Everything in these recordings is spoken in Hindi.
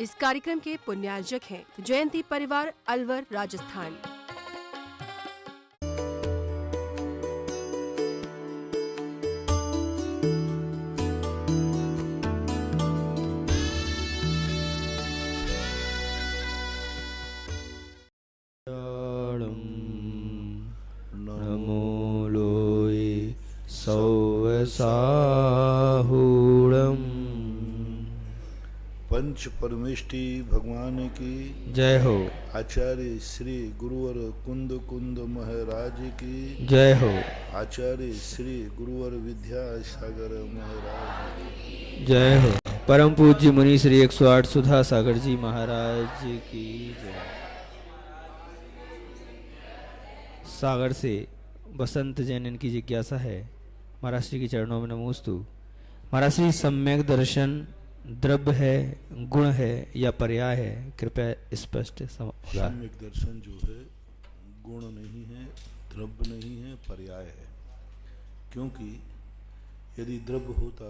इस कार्यक्रम के पुण्यार्जक हैं जयंती परिवार अलवर राजस्थान। नमो लोय सौवसाहूणम्। पंच परमेष्टि भगवान की जय हो। आचार्य श्री गुरुवर कुंद कुंद महाराज की जय हो। आचार्य श्री गुरुवर विद्यासागर महाराज की जय हो। परम पूज्य मुनि श्री 108 सुधा सागर जी महाराज की जय। सागर से बसंत जैन इनकी जिज्ञासा है। महाराज श्री के चरणों में नमोस्तु। महाराज श्री, सम्यक दर्शन द्रव्य है, गुण है या पर्याय है? कृपया स्पष्ट समझा। सम्यक दर्शन जो है गुण नहीं है, द्रव्य नहीं है, पर्याय है। क्योंकि यदि द्रव्य होता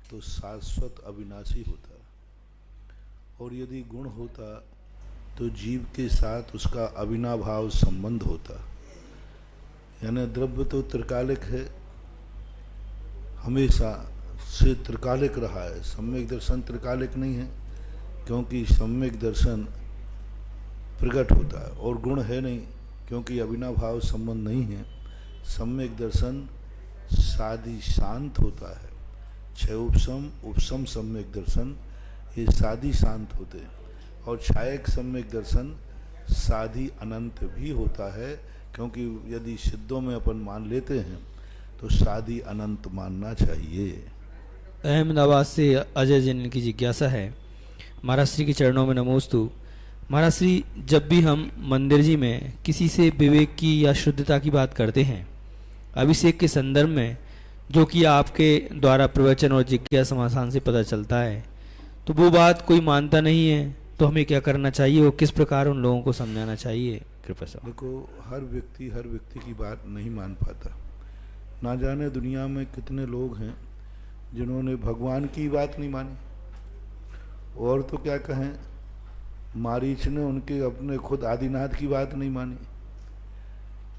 तो शाश्वत अविनाशी होता, और यदि गुण होता तो जीव के साथ उसका अविनाभाव संबंध होता। यानी द्रव्य तो त्रिकालिक है, हमेशा से त्रिकालिक रहा है। सम्यक दर्शन त्रिकालिक नहीं है, क्योंकि सम्यक दर्शन प्रकट होता है, और गुण है नहीं, क्योंकि अविनाभाव संबंध नहीं है। सम्यक दर्शन साधी शांत होता है। छह उपसम, उपसम सम्यक दर्शन, ये साधी शांत होते हैं। और छायक सम्यक दर्शन साधी अनंत भी होता है, क्योंकि यदि सिद्धों में अपन मान लेते हैं तो साधी अनंत मानना चाहिए। अहमदाबाद से अजय जैन की जिज्ञासा है। महाराज श्री के चरणों में नमोस्तु। महाराज श्री, जब भी हम मंदिर जी में किसी से विवेक की या शुद्धता की बात करते हैं, अभिषेक के संदर्भ में, जो कि आपके द्वारा प्रवचन और जिज्ञासा समाधान से पता चलता है, तो वो बात कोई मानता नहीं है, तो हमें क्या करना चाहिए और किस प्रकार उन लोगों को समझाना चाहिए? कृपया से। देखो, हर व्यक्ति की बात नहीं मान पाता। ना जाने दुनिया में कितने लोग हैं जिन्होंने भगवान की बात नहीं मानी, और तो क्या कहें, मारीच ने उनके अपने खुद आदिनाथ की बात नहीं मानी।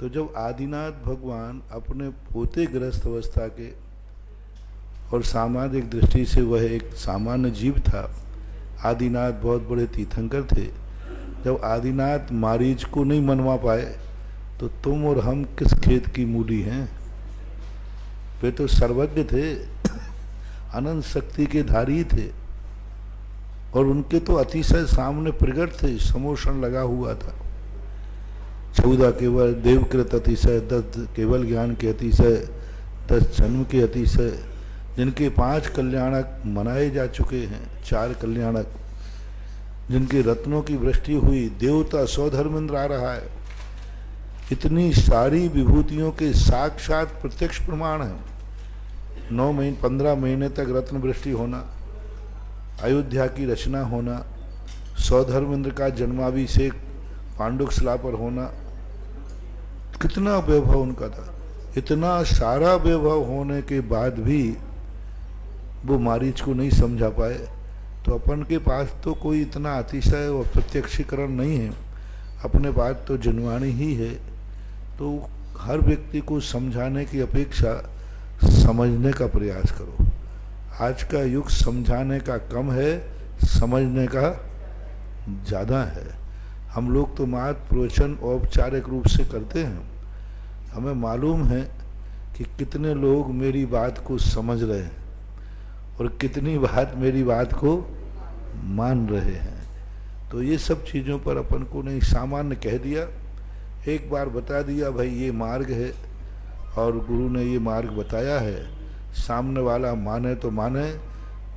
तो जब आदिनाथ भगवान अपने पोते गृहस्थ अवस्था के और सामाजिक दृष्टि से वह एक सामान्य जीव था, आदिनाथ बहुत बड़े तीर्थंकर थे। जब आदिनाथ मारीच को नहीं मनवा पाए, तो तुम और हम किस खेत की मूली हैं? वे तो सर्वज्ञ थे, अनंत शक्ति के धारी थे, और उनके तो अतिशय सामने प्रकट थे, समोषण लगा हुआ था। 14 केवल देवकृत अतिशय, 10 केवल ज्ञान के अतिशय, 10 जन्म के अतिशय, जिनके 5 कल्याणक मनाए जा चुके हैं, 4 कल्याणक, जिनके रत्नों की वृष्टि हुई, देवता सौधर्मेंद्र आ रहा है। इतनी सारी विभूतियों के साक्षात प्रत्यक्ष प्रमाण है। 9 महीने 15 महीने तक रत्न वृष्टि होना, अयोध्या की रचना होना, सौधर्मेंद्र का जन्माभिषेक पांडुकशिला पर होना, कितना वैभव उनका था। इतना सारा वैभव होने के बाद भी वो मारीच को नहीं समझा पाए, तो अपन के पास तो कोई इतना अतिशय और प्रत्यक्षीकरण नहीं है, अपने पास तो जनवाणी ही है। तो हर व्यक्ति को समझाने की अपेक्षा समझने का प्रयास करो। आज का युग समझाने का कम है, समझने का ज़्यादा है। हम लोग तो मात्र प्रवचन औपचारिक रूप से करते हैं। हमें मालूम है कि कितने लोग मेरी बात को समझ रहे हैं और कितनी बात मेरी बात को मान रहे हैं। तो ये सब चीज़ों पर अपन को नहीं, सामान्य कह दिया, एक बार बता दिया भाई ये मार्ग है और गुरु ने ये मार्ग बताया है। सामने वाला माने तो माने,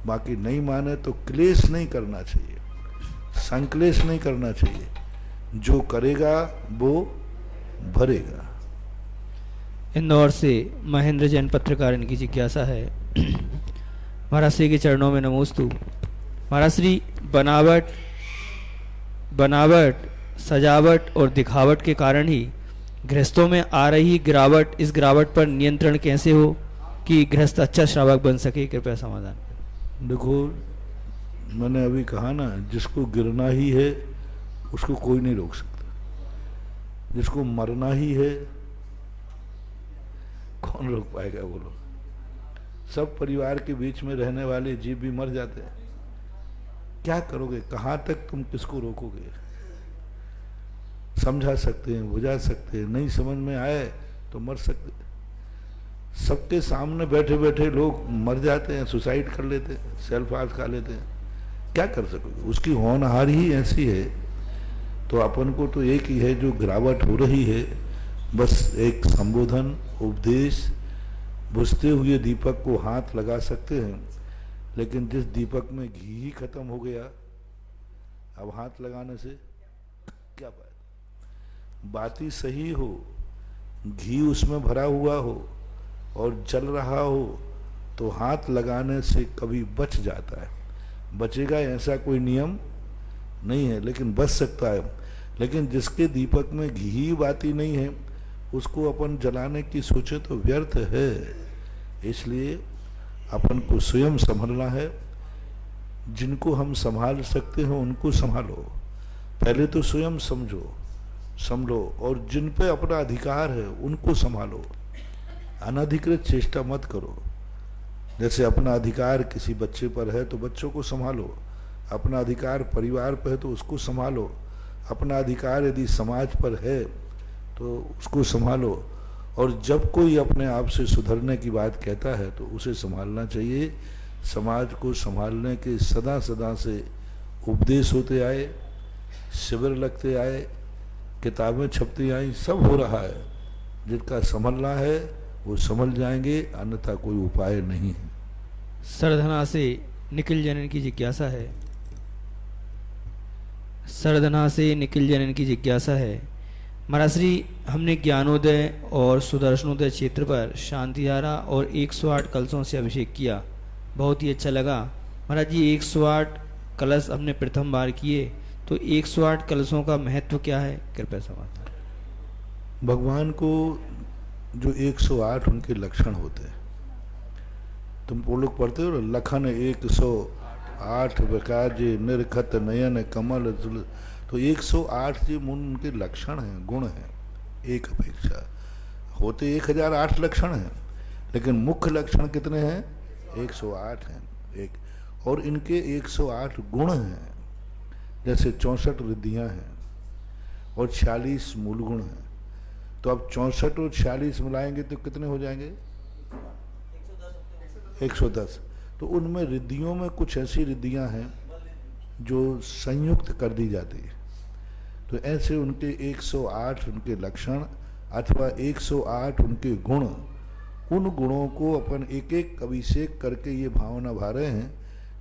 बाकी नहीं माने तो क्लेश नहीं करना चाहिए, संक्लेश नहीं करना चाहिए। जो करेगा वो भरेगा। इंदौर से महेंद्र जैन पत्रकार, इनकी जिज्ञासा है। महाराज श्री के चरणों में नमोस्तु। महाराज श्री, बनावट, सजावट और दिखावट के कारण ही गृहस्थों में आ रही गिरावट, इस गिरावट पर नियंत्रण कैसे हो कि गृहस्थ अच्छा श्रावक बन सके? कृपया समाधान। देखो, मैंने अभी कहा ना, जिसको गिरना ही है उसको कोई नहीं रोक सकता, जिसको मरना ही है कौन रोक पाएगा? बोलो। सब परिवार के बीच में रहने वाले जीव भी मर जाते हैं, क्या करोगे? कहां तक तुम किसको रोकोगे? समझा सकते हैं, बुझा सकते हैं, नहीं समझ में आए तो मर सकते। सबके सामने बैठे बैठे लोग मर जाते हैं, सुसाइड कर लेते हैं, सेल्फ हार्ट खा लेते हैं, क्या कर सकोगे? उसकी होनहार ही ऐसी है। तो अपन को तो एक ही है, जो गिरावट हो रही है, बस एक संबोधन, उपदेश, बुझते हुए दीपक को हाथ लगा सकते हैं, लेकिन जिस दीपक में घी ही खत्म हो गया, अब हाथ लगाने से क्या फायदा? बात ही सही हो, घी उसमें भरा हुआ हो और जल रहा हो, तो हाथ लगाने से कभी बच जाता है। बचेगा ऐसा कोई नियम नहीं है, लेकिन बच सकता है। लेकिन जिसके दीपक में घी ही बाती नहीं है, उसको अपन जलाने की सोचे तो व्यर्थ है। इसलिए अपन को स्वयं संभलना है। जिनको हम संभाल सकते हैं उनको संभालो, पहले तो स्वयं संभलो, और जिन पे अपना अधिकार है उनको संभालो। अनधिकृत चेष्टा मत करो। जैसे अपना अधिकार किसी बच्चे पर है तो बच्चों को संभालो, अपना अधिकार परिवार पर है तो उसको संभालो, अपना अधिकार यदि समाज पर है तो उसको संभालो। और जब कोई अपने आप से सुधरने की बात कहता है तो उसे संभालना चाहिए। समाज को संभालने के सदा सदा से उपदेश होते आए, शिविर लगते आए, किताबें छपती आई, सब हो रहा है। जिनका संभलना है वो संभल जाएंगे, अन्यथा कोई उपाय नहीं है। सरधना से निखिल जनन की जिज्ञासा है। सरधना से निखिल जनन की जिज्ञासा है। महाराज श्री, हमने ज्ञानोदय और सुदर्शनोदय क्षेत्र पर शांतिधारा और 108 कलशों से अभिषेक किया, बहुत ही अच्छा लगा। महाराज जी, 108 कलश हमने प्रथम बार किए, तो 108 कलशों का महत्व क्या है, कृपया समाचार। भगवान को जो 108 उनके लक्षण होते हैं, तुम लोग पढ़ते हो ना, लखन 108 विकाज निर्खत नयन कमल, तो 108 जो उनके लक्षण हैं, गुण हैं। एक अपेक्षा होते 1008 लक्षण हैं, लेकिन मुख्य लक्षण कितने हैं? 108 हैं। एक और इनके 108 गुण हैं। जैसे 64 रिद्धियां हैं और 46 मूल गुण हैं। तो अब 64 और 46 मिलाएंगे तो कितने हो जाएंगे? 110। तो उनमें रिद्धियों में कुछ ऐसी रिद्धियां हैं जो संयुक्त कर दी जाती है। तो ऐसे उनके 108 उनके लक्षण अथवा 108 उनके गुण, उन गुणों को अपन एक एक अभिषेक करके ये भावना भा रहे हैं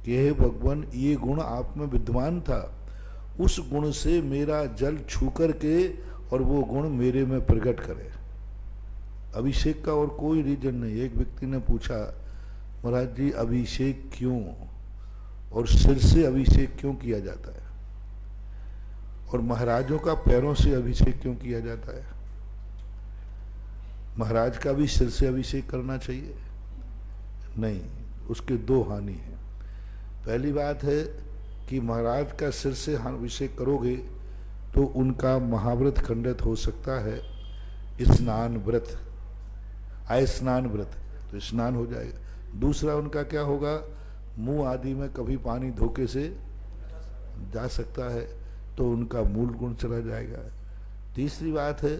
कि हे भगवान, ये गुण आप में विद्यमान था, उस गुण से मेरा जल छू करके और वो गुण मेरे में प्रकट करे। अभिषेक का और कोई रीजन नहीं। एक व्यक्ति ने पूछा, महाराज जी अभिषेक क्यों, और सिर से अभिषेक क्यों किया जाता है, और महाराजों का पैरों से अभिषेक क्यों किया जाता है? महाराज का भी सिर से अभिषेक करना चाहिए? नहीं, उसके दो हानि हैं। पहली बात है कि महाराज का सिर से अभिषेक करोगे तो उनका महाव्रत खंडित हो सकता है। स्नान व्रत, आय स्नान व्रत, तो स्नान हो जाएगा। दूसरा उनका क्या होगा, मुंह आदि में कभी पानी धोखे से जा सकता है, तो उनका मूल गुण चला जाएगा। तीसरी बात है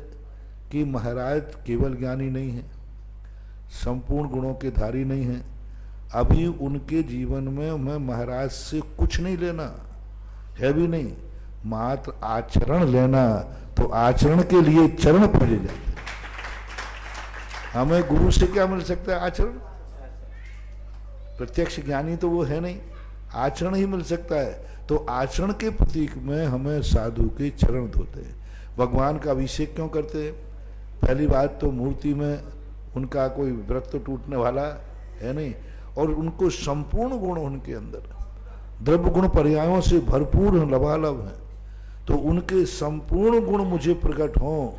कि महाराज केवल ज्ञानी नहीं है, संपूर्ण गुणों के धारी नहीं है। अभी उनके जीवन में मैं महाराज से कुछ नहीं लेना है, भी नहीं, मात्र आचरण लेना। तो आचरण के लिए चरण पूजे जाते हैं। हमें गुरु से क्या मिल सकता है? आचरण। प्रत्यक्ष ज्ञानी तो वो है नहीं, आचरण ही मिल सकता है। तो आचरण के प्रतीक में हमें साधु के चरण धोते हैं। भगवान का अभिषेक क्यों करते हैं? पहली बात तो मूर्ति में उनका कोई व्रत तो टूटने वाला है नहीं, और उनको संपूर्ण गुण उनके अंदर द्रव्य गुण पर्यायों से भरपूर लबालब हैं। तो उनके संपूर्ण गुण मुझे प्रकट हों,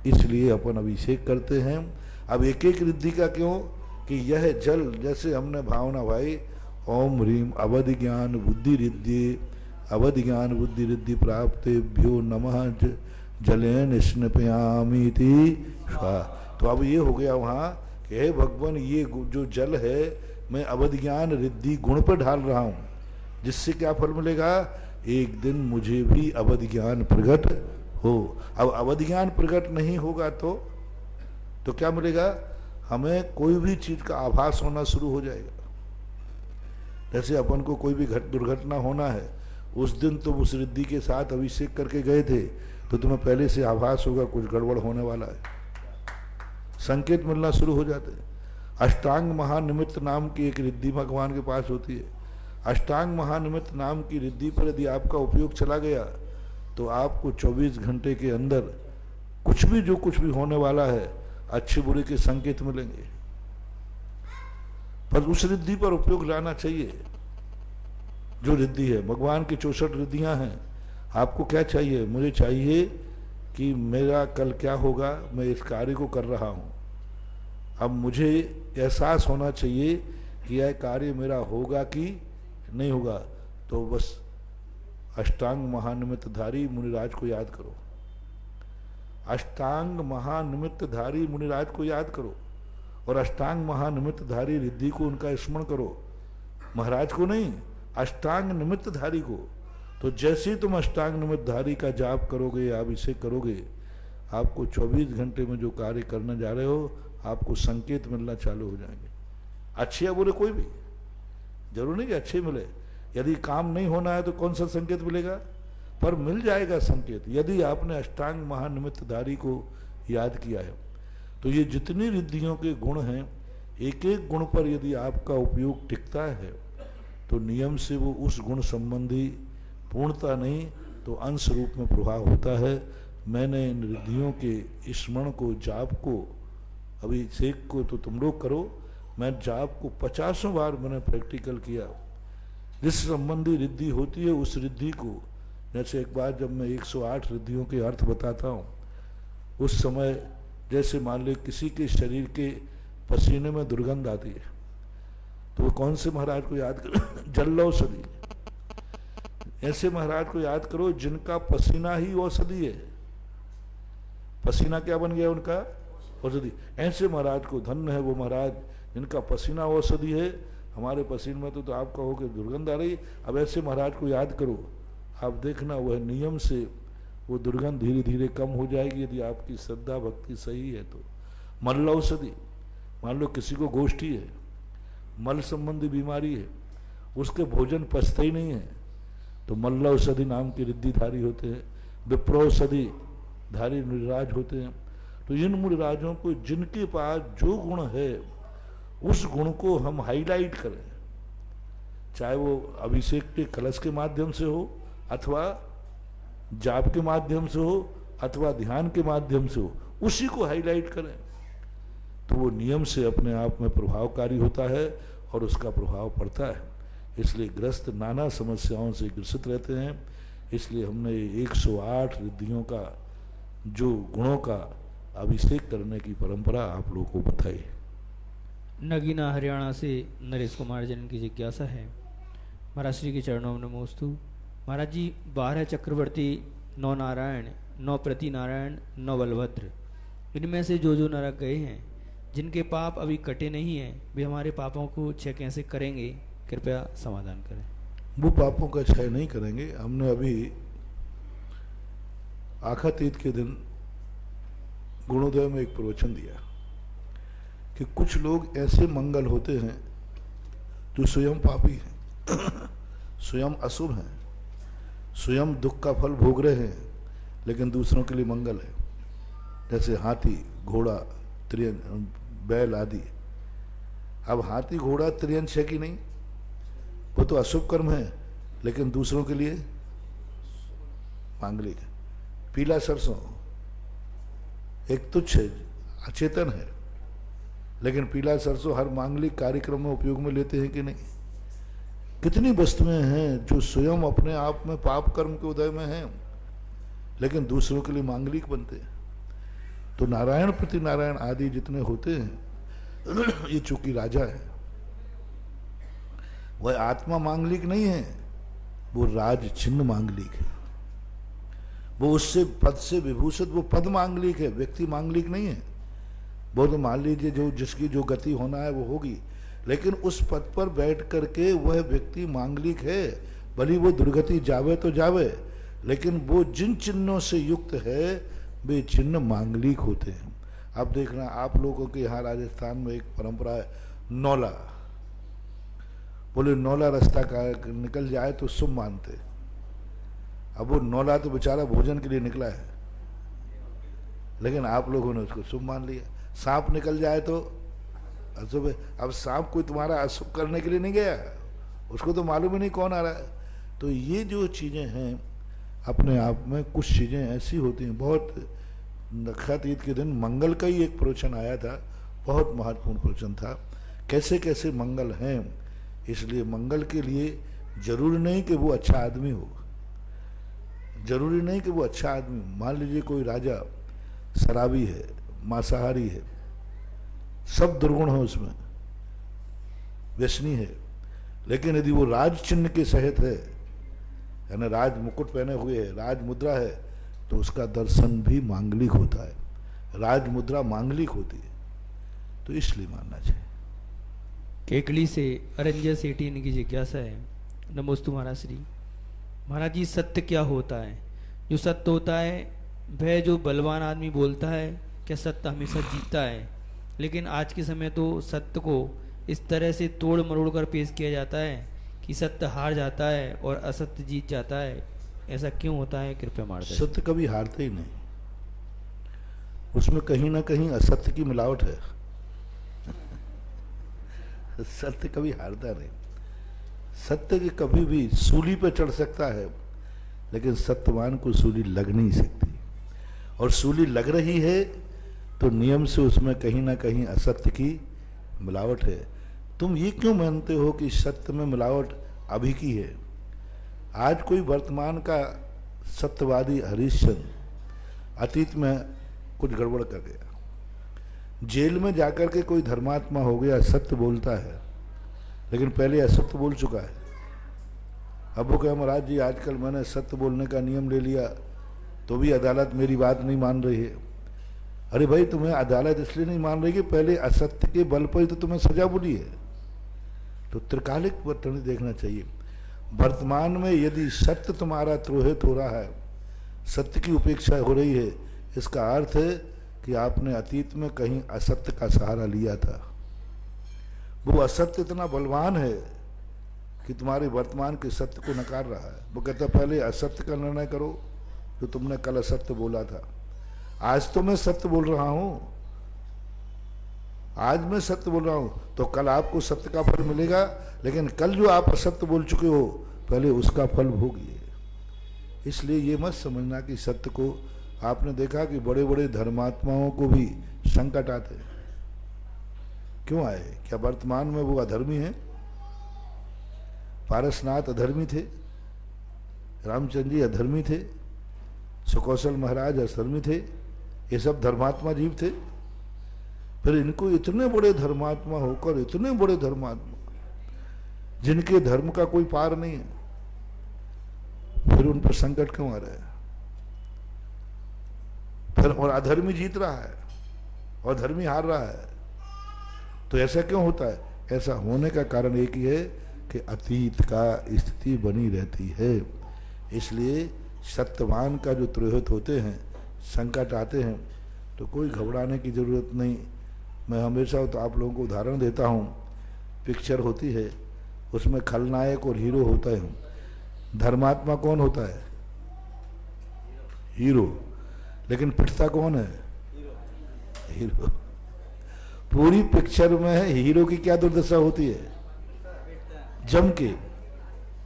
इसलिए अपन अभिषेक करते हैं। अब एक एक रिद्धि का क्यों कि यह जल, जैसे हमने भावना भाई ओम ह्रीम अवधि ज्ञान बुद्धि रिद्धि अवधि ज्ञान बुद्धि रिद्धि प्राप्तेभ्यो नमः जलेन स्नपयामीति स्वाहा। तो अब ये हो गया वहाँ कि हे भगवान, ये जो जल है मैं अवधि ज्ञान रिद्धि गुण पर ढाल रहा हूँ, जिससे क्या फल मिलेगा, एक दिन मुझे भी अवधि ज्ञान प्रकट हो। अब अवधि ज्ञान प्रकट नहीं होगा तो क्या मिलेगा, हमें कोई भी चीज का आभास होना शुरू हो जाएगा। जैसे अपन को कोई भी दुर्घटना होना है, उस दिन तुम उस रिद्धि के साथ अभिषेक करके गए थे तो तुम्हें पहले से आभास होगा कुछ गड़बड़ होने वाला है, संकेत मिलना शुरू हो जाते हैं। अष्टांग महानिमित्त नाम की एक रिद्धि भगवान के पास होती है। अष्टांग महानिमित्त नाम की रिद्धि पर यदि आपका उपयोग चला गया तो आपको 24 घंटे के अंदर कुछ भी जो कुछ भी होने वाला है अच्छे बुरे के संकेत मिलेंगे। पर उस रिद्धि पर उपयोग लाना चाहिए जो रिद्धि है। भगवान की 64 रिद्धियां हैं। आपको क्या चाहिए, मुझे चाहिए कि मेरा कल क्या होगा, मैं इस कार्य को कर रहा हूं। अब मुझे एहसास होना चाहिए कि यह कार्य मेरा होगा कि नहीं होगा। तो बस अष्टांग महानिमित्तधारी मुनिराज को याद करो, अष्टांग महानिमित्तधारी मुनिराज को याद करो और अष्टांग महानिमित्तधारी रिद्धि को उनका स्मरण करो, महाराज को नहीं, अष्टांग निमित्तधारी को। तो जैसे ही तुम अष्टांग निमित्तधारी का जाप करोगे या अभिषेक करोगे, आपको 24 घंटे में जो कार्य करने जा रहे हो आपको संकेत मिलना चालू हो जाएंगे, अच्छे या बुरे कोई भी, जरूर नहीं कि अच्छे मिले। यदि काम नहीं होना है तो कौन सा संकेत मिलेगा, पर मिल जाएगा संकेत यदि आपने अष्टांग महानिमित्तधारी को याद किया है। तो ये जितनी रिद्धियों के गुण हैं, एक एक गुण पर यदि आपका उपयोग टिकता है तो नियम से वो उस गुण संबंधी पूर्णता नहीं तो अंश रूप में प्रभाव होता है। मैंने इन रिद्धियों के स्मरण को, जाप को, अभिषेक को तो तुम लोग करो, मैं जाप को 50 बार मैंने प्रैक्टिकल किया। जिस संबंधी रिद्धि होती है उस रिद्धि को, जैसे एक बार जब मैं 108 रिद्धियों के अर्थ बताता हूँ, उस समय जैसे मान लो किसी के शरीर के पसीने में दुर्गंध आती है तो वो कौन से महाराज को याद करो, जल्लौषधि। ऐसे महाराज को याद करो जिनका पसीना ही औषधि है, पसीना क्या बन गया उनका, औषधि। ऐसे महाराज को धन्य है वो महाराज जिनका पसीना औषधि है। हमारे पसीने में तो आप कहोगे दुर्गंध आ रही, अब ऐसे महाराज को याद करो, आप देखना वह नियम से वो दुर्गंध धीरे धीरे कम हो जाएगी यदि आपकी श्रद्धा भक्ति सही है तो। मल औषधि, मान लो किसी को गोष्ठी है, मल संबंधी बीमारी है, उसके भोजन पचता ही नहीं है तो मल्लौषधि नाम की रिद्धिधारी होते हैं। विप्रौषधि धारी मुनिराज होते हैं। तो इन मुनिराजों को जिनके पास जो गुण है उस गुण को हम हाईलाइट करें, चाहे वो अभिषेक के कलश के माध्यम से हो अथवा जाप के माध्यम से हो अथवा ध्यान के माध्यम से हो, उसी को हाईलाइट करें तो वो नियम से अपने आप में प्रभावकारी होता है और उसका प्रभाव पड़ता है। इसलिए ग्रस्त नाना समस्याओं से ग्रसित रहते हैं। इसलिए हमने 108 रिद्धियों का जो गुणों का अभिषेक करने की परंपरा आप लोगों को बताई है। नगीना हरियाणा से नरेश कुमार जन की जिज्ञासा है। महाराज श्री के चरणों में नमोस्तु। महाराज जी, 12 चक्रवर्ती, 9 नारायण, 9 प्रति नारायण, 9 बलभद्र, इनमें से जो नरक गए हैं, जिनके पाप अभी कटे नहीं हैं, वे हमारे पापों को क्षय कैसे करेंगे, कृपया समाधान करें। वो पापों का क्षय नहीं करेंगे। हमने अभी आखातीत के दिन गुणोदय में एक प्रवचन दिया कि कुछ लोग ऐसे मंगल होते हैं जो स्वयं पापी हैं, स्वयं अशुभ हैं, स्वयं दुख का फल भोग रहे हैं, लेकिन दूसरों के लिए मंगल है। जैसे हाथी, घोड़ा, त्रियन, बैल आदि। अब हाथी, घोड़ा त्रियंश है कि नहीं, वो तो अशुभ कर्म है लेकिन दूसरों के लिए मांगलिक है। पीला सरसों एक तुच्छ है, अचेतन है, लेकिन पीला सरसों हर मांगलिक कार्यक्रम में उपयोग में लेते हैं कि नहीं। कितनी वस्तुएं हैं जो स्वयं अपने आप में पाप कर्म के उदय में हैं लेकिन दूसरों के लिए मांगलिक बनते हैं। तो नारायण प्रति नारायण आदि जितने होते हैं ये चूंकि राजा है, वह आत्मा मांगलिक नहीं है, वो राज चिन्ह मांगलिक है। वो उससे पद से विभूषित वो पद मांगलिक है, व्यक्ति मांगलिक नहीं है। वो तो मान लीजिए जो जिसकी जो गति होना है वो होगी, लेकिन उस पद पर बैठ करके वह व्यक्ति मांगलिक है। भली वो दुर्गति जावे तो जावे, लेकिन वो जिन चिन्हों से युक्त है वे चिन्ह मांगलिक होते हैं। अब देखना, आप लोगों के यहाँ राजस्थान में एक परंपरा है नौला। बोले नौला रास्ता का निकल जाए तो शुभ मानते। अब वो नौला तो बेचारा भोजन के लिए निकला है, लेकिन आप लोगों ने उसको शुभ मान लिया। सांप निकल जाए तो अशुभ है। अब सांप कोई तुम्हारा अशुभ करने के लिए नहीं गया, उसको तो मालूम ही नहीं कौन आ रहा है। तो ये जो चीजें हैं अपने आप में, कुछ चीजें ऐसी होती हैं। बहुत नक्षातीत के दिन मंगल का ही एक प्रवचन आया था, बहुत महत्वपूर्ण प्रवचन था, कैसे कैसे मंगल हैं। इसलिए मंगल के लिए जरूरी नहीं कि वो अच्छा आदमी हो, जरूरी नहीं कि वो अच्छा आदमी हो। मान लीजिए कोई राजा शराबी है, मांसाहारी है, सब दुर्गुण है उसमें, व्यसनी है, लेकिन यदि वो राज चिन्ह के सहित है, यानी राज मुकुट पहने हुए है, राज मुद्रा है, तो उसका दर्शन भी मांगलिक होता है। राज मुद्रा मांगलिक होती है, तो इसलिए मानना चाहिए। केकड़ी से अरंजय सेठी इनकी जिज्ञासा है। नमोस्तु महाराज श्री। महाराज जी, सत्य क्या होता है? जो सत्य होता है वह जो बलवान आदमी बोलता है, क्या सत्य हमेशा जीतता है? लेकिन आज के समय तो सत्य को इस तरह से तोड़ मरोड़ कर पेश किया जाता है कि सत्य हार जाता है और असत्य जीत जाता है। ऐसा क्यों होता है? कृपया मार्गदर्शन। सत्य कभी हारते ही नहीं, उसमें कहीं ना कहीं असत्य की मिलावट है। सत्य कभी हारता नहीं। सत्य के कभी भी सूली पे चढ़ सकता है, लेकिन सत्यवान को सूली लग नहीं सकती। और सूली लग रही है तो नियम से उसमें कहीं ना कहीं असत्य की मिलावट है। तुम ये क्यों मानते हो कि सत्य में मिलावट अभी की है? आज कोई वर्तमान का सत्यवादी हरिश्चंद्र अतीत में कुछ गड़बड़ कर गया, जेल में जाकर के कोई धर्मात्मा हो गया, सत्य बोलता है, लेकिन पहले असत्य बोल चुका है। अब वो कहे महाराज जी आजकल मैंने सत्य बोलने का नियम ले लिया तो भी अदालत मेरी बात नहीं मान रही है। अरे भाई, तुम्हें अदालत इसलिए नहीं मान रही कि पहले असत्य के बल पर ही तो तुम्हें सजा मिली है। तो त्रिकालिक वर्तन देखना चाहिए। वर्तमान में यदि सत्य तुम्हारा द्रोहित हो रहा है, सत्य की उपेक्षा हो रही है, इसका अर्थ है कि आपने अतीत में कहीं असत्य का सहारा लिया था। वो असत्य इतना बलवान है कि तुम्हारे वर्तमान के सत्य को नकार रहा है। वो कहता पहले असत्य का निर्णय करो जो तुमने कल असत्य बोला था। आज तो मैं सत्य बोल रहा हूं, आज मैं सत्य बोल रहा हूं, तो कल आपको सत्य का फल मिलेगा, लेकिन कल जो आप असत्य बोल चुके हो पहले उसका फल भोगिए। इसलिए ये मत समझना कि सत्य को, आपने देखा कि बड़े बड़े धर्मात्माओं को भी संकट आते हैं। क्यों आए? क्या वर्तमान में वो अधर्मी हैं? पारसनाथ अधर्मी थे, रामचंद्र जी अधर्मी थे, सुकौशल महाराज अधर्मी थे, ये सब धर्मात्मा जीव थे। फिर इनको इतने बड़े धर्मात्मा होकर, इतने बड़े धर्मात्मा जिनके धर्म का कोई पार नहीं है, फिर उन पर संकट क्यों आ रहा है? फिर और अधर्मी जीत रहा है और धर्मी हार रहा है। तो ऐसा क्यों होता है? ऐसा होने का कारण एक ही है कि अतीत का स्थिति बनी रहती है। इसलिए सत्यवान का जो द्रोहित होते हैं, संकट आते हैं, तो कोई घबराने की जरूरत नहीं। मैं हमेशा तो आप लोगों को उदाहरण देता हूँ, पिक्चर होती है उसमें खलनायक और हीरो होता है। धर्मात्मा कौन होता है? हीरो। लेकिन पिटता कौन है? हीरो। पूरी पिक्चर में हीरो की क्या दुर्दशा होती है? जम के।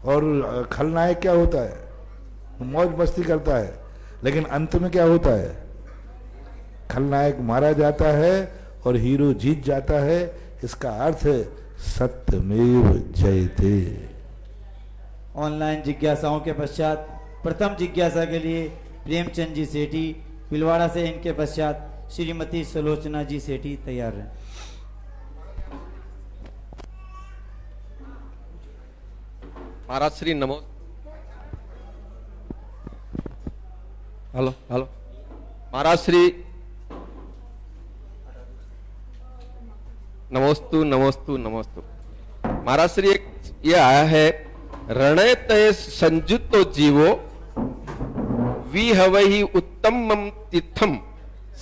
और खलनायक क्या होता है? मौज मस्ती करता है, लेकिन अंत में क्या होता है? खलनायक मारा जाता है और हीरो जीत जाता है। इसका अर्थ है सत्यमेव जयते। ऑनलाइन जिज्ञासाओं के पश्चात प्रथम जिज्ञासा के लिए प्रेमचंद जी सेठी पिलवाड़ा से, इनके पश्चात श्रीमती सुलोचना जी सेठी तैयार हैं। महाराज श्री नमो हेलो हेलो महाराज श्री नमोस्तु नमोस्तु नमोस्तु। महाराज श्री एक ये आया है, रणय तय संजुतो जीवो विहवहि उत्तमम तीर्थम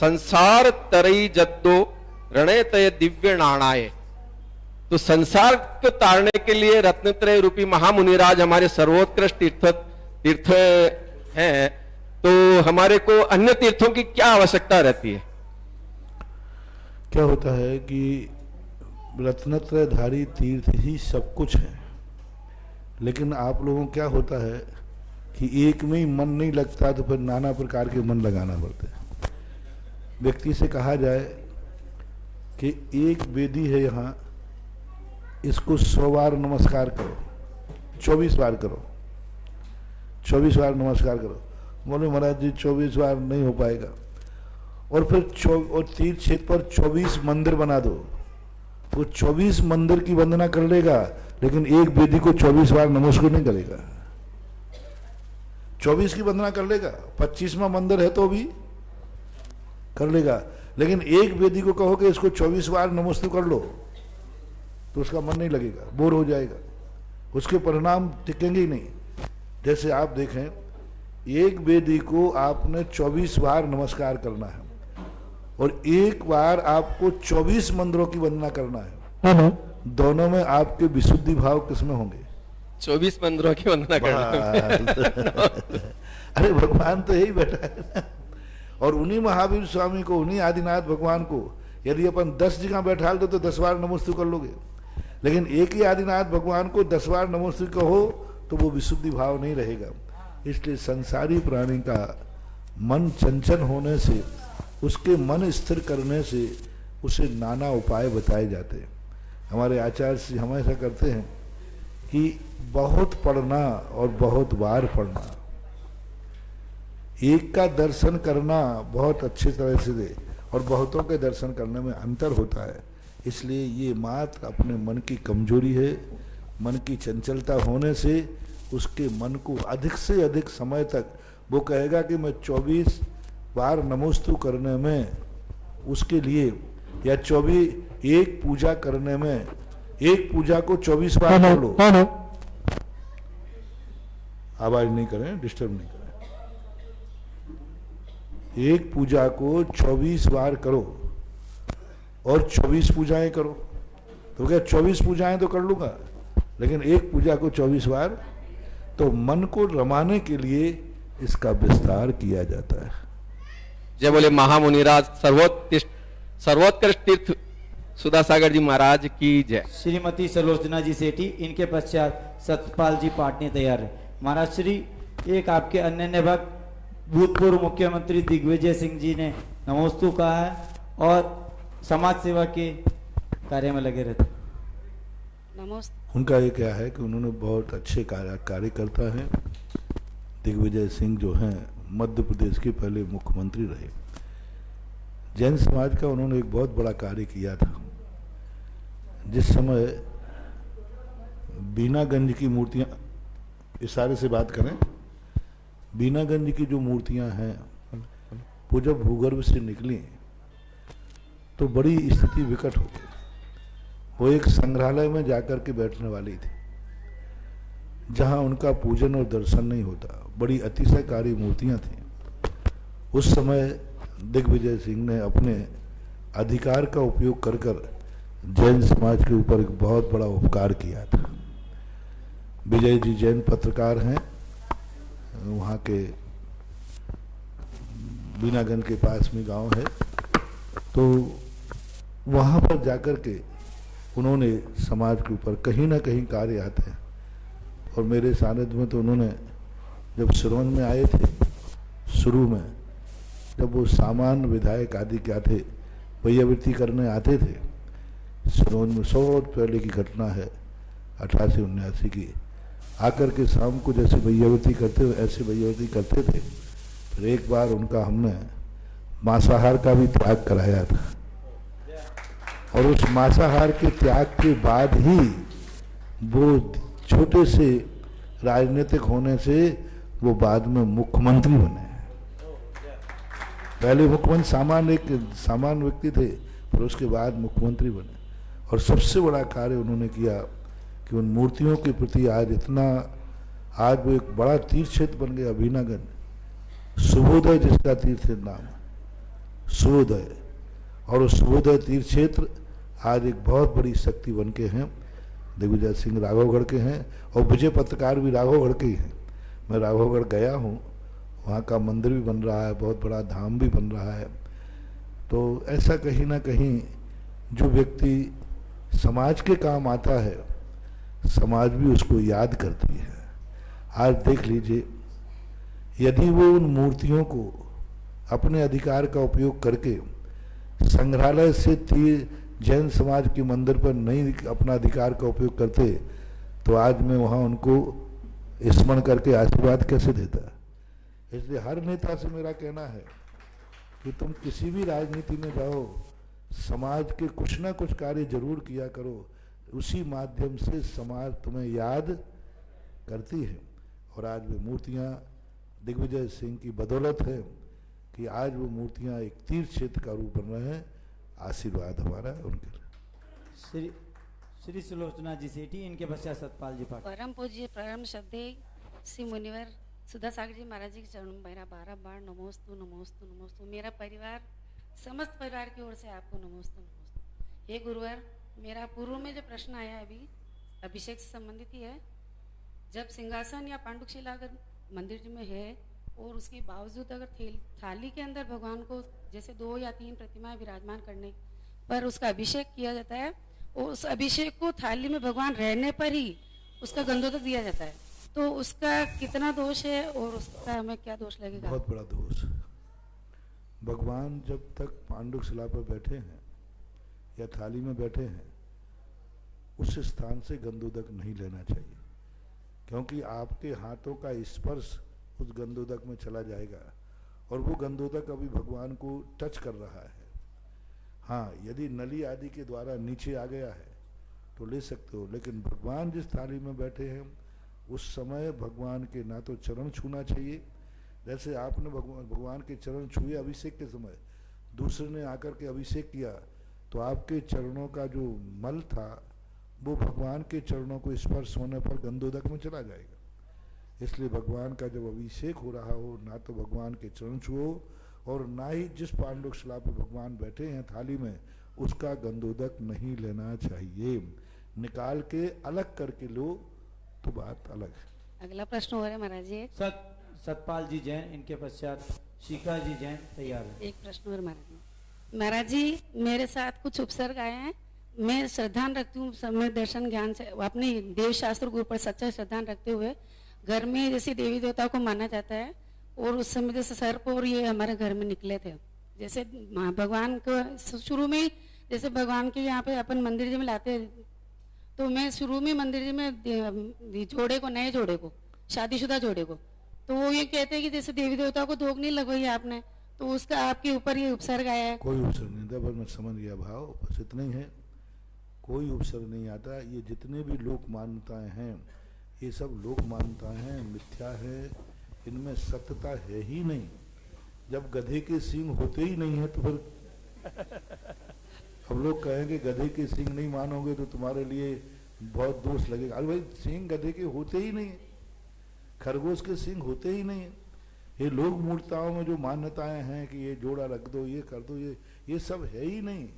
संसार तरई जद्दो रणय तय दिव्य नाणाय। तो संसार को तारने के लिए रत्नत्रय रूपी महामुनिराज हमारे सर्वोत्कृष्ट तीर्थ हैं, तो हमारे को अन्य तीर्थों की क्या आवश्यकता रहती है? क्या होता है कि रत्नत्रयधारी तीर्थ ही सब कुछ है, लेकिन आप लोगों को क्या होता है कि एक में ही मन नहीं लगता तो फिर नाना प्रकार के मन लगाना पड़ता है। व्यक्ति से कहा जाए कि एक वेदी है यहाँ, इसको 100 बार नमस्कार करो, 24 बार करो, 24 बार नमस्कार करो। बोले महाराज जी 24 बार नहीं हो पाएगा। और फिर और तीर्थ क्षेत्र पर 24 मंदिर बना दो, वो 24 मंदिर की वंदना कर लेगा, लेकिन एक वेदी को 24 बार नमस्कार नहीं करेगा। 24 की वंदना कर लेगा, 25वां मंदिर है तो भी कर लेगा, लेकिन एक वेदी को कहो कि इसको 24 बार नमस्ते कर लो तो उसका मन नहीं लगेगा, बोर हो जाएगा, उसके परिणाम टिकेंगे ही नहीं। जैसे आप देखें, एक वेदी को आपने 24 बार नमस्कार करना है और एक बार आपको 24 मंदिरों की वंदना करना है, दोनों में आपके विशुद्धि भाव किसमें होंगे? 24 मंदिरों की वंदना करना। अरे भगवान तो यही बैठा है ना। और उन्हीं महावीर स्वामी को, उन्हीं आदिनाथ भगवान को यदि अपन 10 जगह बैठा दो तो 10 बार नमस्ते कर लोगे, लेकिन एक ही आदिनाथ भगवान को 10 बार नमस्ते कहो तो वो विशुद्धि भाव नहीं रहेगा। इसलिए संसारी प्राणी का मन चंचल होने से, उसके मन स्थिर करने से उसे नाना उपाय बताए जाते हैं। हमारे आचार्य श्री हमेशा करते हैं कि बहुत पढ़ना और बहुत बार पढ़ना, एक का दर्शन करना बहुत अच्छी तरह से दे और बहुतों के दर्शन करने में अंतर होता है। इसलिए ये मात्र अपने मन की कमजोरी है। मन की चंचलता होने से उसके मन को अधिक से अधिक समय तक वो कहेगा कि मैं 24 बार नमोस्तु करने में, उसके लिए या 24 एक पूजा करने में, एक पूजा को 24 बार कर लो। आवाज नहीं करें, डिस्टर्ब नहीं करें। एक पूजा को 24 बार करो और 24 पूजाएं करो, तो क्या 24 पूजाएं तो कर लूंगा, लेकिन एक पूजा को 24 बार, तो मन को रमाने के लिए इसका विस्तार किया जाता है। जय बोले महामुनिराज सर्वोत्कृष्ट तीर्थ सुधासागर जी महाराज की जय। श्रीमती सलोचना जी सेठी, इनके पश्चात सतपाल जी पाटनी तैयार है। महाराज श्री, एक आपके अन्य भक्त भूतपूर्व मुख्यमंत्री दिग्विजय सिंह जी ने नमोस्तु कहा है और समाज सेवा के कार्य में लगे रहते। नमस्ते। उनका ये क्या है कि उन्होंने बहुत अच्छे कार्यकर्ता हैं। दिग्विजय सिंह जो हैं मध्य प्रदेश के पहले मुख्यमंत्री रहे। जैन समाज का उन्होंने एक बहुत बड़ा कार्य किया था। जिस समय बीनागंज की मूर्तियां, इशारे से बात करें, बीनागंज की जो मूर्तियां हैं वो जब भूगर्भ से निकली तो बड़ी स्थिति विकट हो गई। वो एक संग्रहालय में जाकर के बैठने वाली थी, जहां उनका पूजन और दर्शन नहीं होता। बड़ी अतिशयकारी मूर्तियां थी। उस समय दिग्विजय सिंह ने अपने अधिकार का उपयोग कर कर जैन समाज के ऊपर एक बहुत बड़ा उपकार किया था। विजय जी जैन पत्रकार हैं, वहाँ के बीनागंज के पास में गांव है, तो वहाँ पर जाकर के उन्होंने समाज के ऊपर कहीं ना कहीं कार्य आते हैं। और मेरे सानिध्य में तो उन्होंने जब श्रवण में आए थे, शुरू में जब वो सामान्य विधायक आदि क्या थे, वैयावृत्ति करने आते थे श्रवण में, 100 पहले की घटना है 88-89 की, आकर के शाम को जैसे वैयावृत्ति करते ऐसे वैयावृत्ति करते थे। फिर एक बार उनका हमने मांसाहार का भी त्याग कराया था, और उस मांसाहार के त्याग के बाद ही वो छोटे से राजनीतिक होने से वो बाद में मुख्यमंत्री बने। पहले मुख्यमंत्री सामान्य व्यक्ति थे, फिर उसके बाद मुख्यमंत्री बने। और सबसे बड़ा कार्य उन्होंने किया कि उन मूर्तियों के प्रति आज वो एक बड़ा तीर्थ क्षेत्र बन गया, वीनागंज, शुभोदय जिसका तीर्थ नाम है, शुभोदय। और उस शुभोदय तीर्थ क्षेत्र आज एक बहुत बड़ी शक्ति बन के हैं, दिग्विजय सिंह राघवगढ़ के हैं, और विजय पत्रकार भी राघवगढ़ के ही हैं। मैं राघवगढ़ गया हूँ, वहाँ का मंदिर भी बन रहा है, बहुत बड़ा धाम भी बन रहा है। तो ऐसा कहीं ना कहीं जो व्यक्ति समाज के काम आता है, समाज भी उसको याद करती है। आज देख लीजिए, यदि वो उन मूर्तियों को अपने अधिकार का उपयोग करके संग्रहालय से जैन समाज के मंदिर पर नहीं अपना अधिकार का उपयोग करते, तो आज मैं वहाँ उनको स्मरण करके आशीर्वाद कैसे देता। इसलिए हर नेता से मेरा कहना है कि तुम किसी भी राजनीति में जाओ, समाज के कुछ ना कुछ कार्य जरूर किया करो, उसी माध्यम से समाज तुम्हें याद करती है। और आज वो मूर्तियाँ दिग्विजय सिंह की बदौलत है कि आज वो मूर्तियाँ एक तीर्थ क्षेत्र का रूप बन रहे हैं। आशीर्वाद हमारा है उनके लिए। श्री सुलोचना जी सेठी, इनके पश्चात सतपाल जी पाठ। परम पूज्य परम श्रद्धेय श्री मुनिवर सुधा सागर जी महाराज जी के चरणों में मेरा 12 बार नमोस्तु नमोस्तु नमोस्तु। मेरा परिवार, समस्त परिवार की ओर से आपको नमोस्तु नमोस्तु। हे गुरुवर, मेरा पूर्व में जो प्रश्न आया अभी अभिषेक से संबंधित ही है। जब सिंहासन या पांडुशिला अगर मंदिर में है और उसके बावजूद अगर थाली के अंदर भगवान को जैसे 2 या 3 प्रतिमाएं विराजमान करने पर उसका अभिषेक किया जाता है, और उस अभिषेक को थाली में भगवान रहने पर ही उसका गंधोदक दिया जाता है, तो उसका कितना दोष है और उसका हमें क्या दोष लगेगा? बहुत बड़ा दोष। भगवान जब तक पांडुशिला पर बैठे हैं या थाली में बैठे हैं, उस स्थान से गंधोदक नहीं लेना चाहिए, क्योंकि आपके हाथों का स्पर्श उस गंधोदक में चला जाएगा और वो गंधोदक अभी भगवान को टच कर रहा है। हाँ, यदि नली आदि के द्वारा नीचे आ गया है तो ले सकते हो, लेकिन भगवान जिस थाली में बैठे हैं उस समय भगवान के ना तो चरण छूना चाहिए, जैसे आपने भगवान के चरण छुए अभिषेक के समय, दूसरे ने आकर के अभिषेक किया तो आपके चरणों का जो मल था वो भगवान के चरणों को स्पर्श होने पर गंधोदक में चला जाएगा। इसलिए भगवान का जब अभिषेक हो रहा हो, ना तो भगवान के चरण छुओ और ना ही जिस पांडुशिला पे भगवान बैठे हैं थाली में उसका गंधोदक नहीं लेना चाहिए। निकाल के अलग करके लो तो बात अलग है। अगला प्रश्न हो रहा है महाराज जी। सतपाल जी जैन, इनके पश्चात शिखा जी जैन तैयार है। एक प्रश्न और महाराज जी। महाराज जी, मेरे साथ कुछ उपसर्ग आए हैं, मैं श्रद्धान रखती हूँ समय दर्शन ज्ञान से, अपने देव शास्त्र के ऊपर सच्चा श्रद्धान रखते हुए घर में जैसे देवी देवता को माना जाता है, और उस समय जैसे सर्प और ये हमारे घर में निकले थे, जैसे भगवान को शुरू में जैसे भगवान के यहाँ पे अपन मंदिर जी में लाते हैं, तो मैं शुरू में मंदिर जी में जोड़े को, नए जोड़े को, शादीशुदा जोड़े को, तो वो ये कहते हैं कि जैसे देवी देवता को धोख नहीं लगवाई आपने, तो उसका आपके ऊपर ये उपसर्ग आया है। कोई उपसर्ग नहीं था, पर मैं समझ गया भाव, बस इतना ही है, कोई उपसर्ग नहीं आता। ये जितने भी लोक मान्यताएं हैं ये सब लोक मान्यताएं हैं, मिथ्या है, इनमें सत्यता है ही नहीं। जब गधे के सींग होते ही नहीं है तो फिर हम लोग कहेंगे गधे के सींग नहीं मानोगे तो तुम्हारे लिए बहुत दोष लगेगा। अरे भाई, सींग गधे के होते ही नहीं है, खरगोश के सींग होते ही नहीं है। ये लोक मूर्तियों में जो मान्यताएं हैं कि ये जोड़ा रख दो, ये कर दो, ये सब है ही नहीं।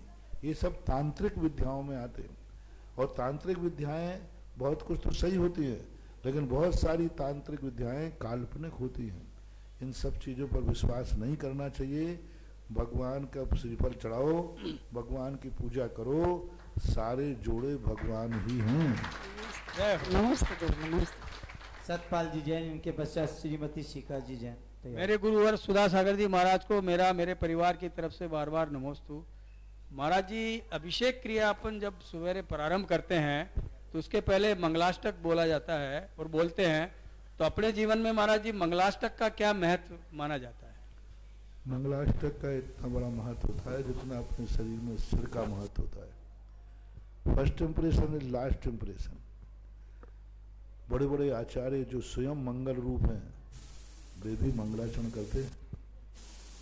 ये सब तांत्रिक विद्याओं में आते हैं, और तांत्रिक विद्याएं बहुत कुछ तो सही होती है, लेकिन बहुत सारी तांत्रिक विद्याएं काल्पनिक होती हैं। इन सब चीज़ों पर विश्वास नहीं करना चाहिए। भगवान का श्रीफल चढ़ाओ, भगवान की पूजा करो, सारे जोड़े भगवान ही हैं। नमस्ते नमस्ते। सतपाल जी जैन, इनके पश्चात श्रीमती शिखा जी जैन तैयार। मेरे गुरुवर सुधा सागर जी महाराज को मेरे परिवार की तरफ से बार बार नमोस्तु। महाराज जी, अभिषेक क्रिया अपन जब सवेरे प्रारंभ करते हैं तो उसके पहले मंगलाष्टक बोला जाता है और बोलते हैं, तो अपने जीवन में महाराज जी मंगलाष्टक का क्या महत्व माना जाता है? मंगलाष्टक का इतना बड़ा महत्व होता है जितना अपने शरीर में सिर का महत्व होता है। First impression is last impression. बड़े बड़े आचार्य जो स्वयं मंगल रूप हैं वे भी मंगलाचरण करते हैं।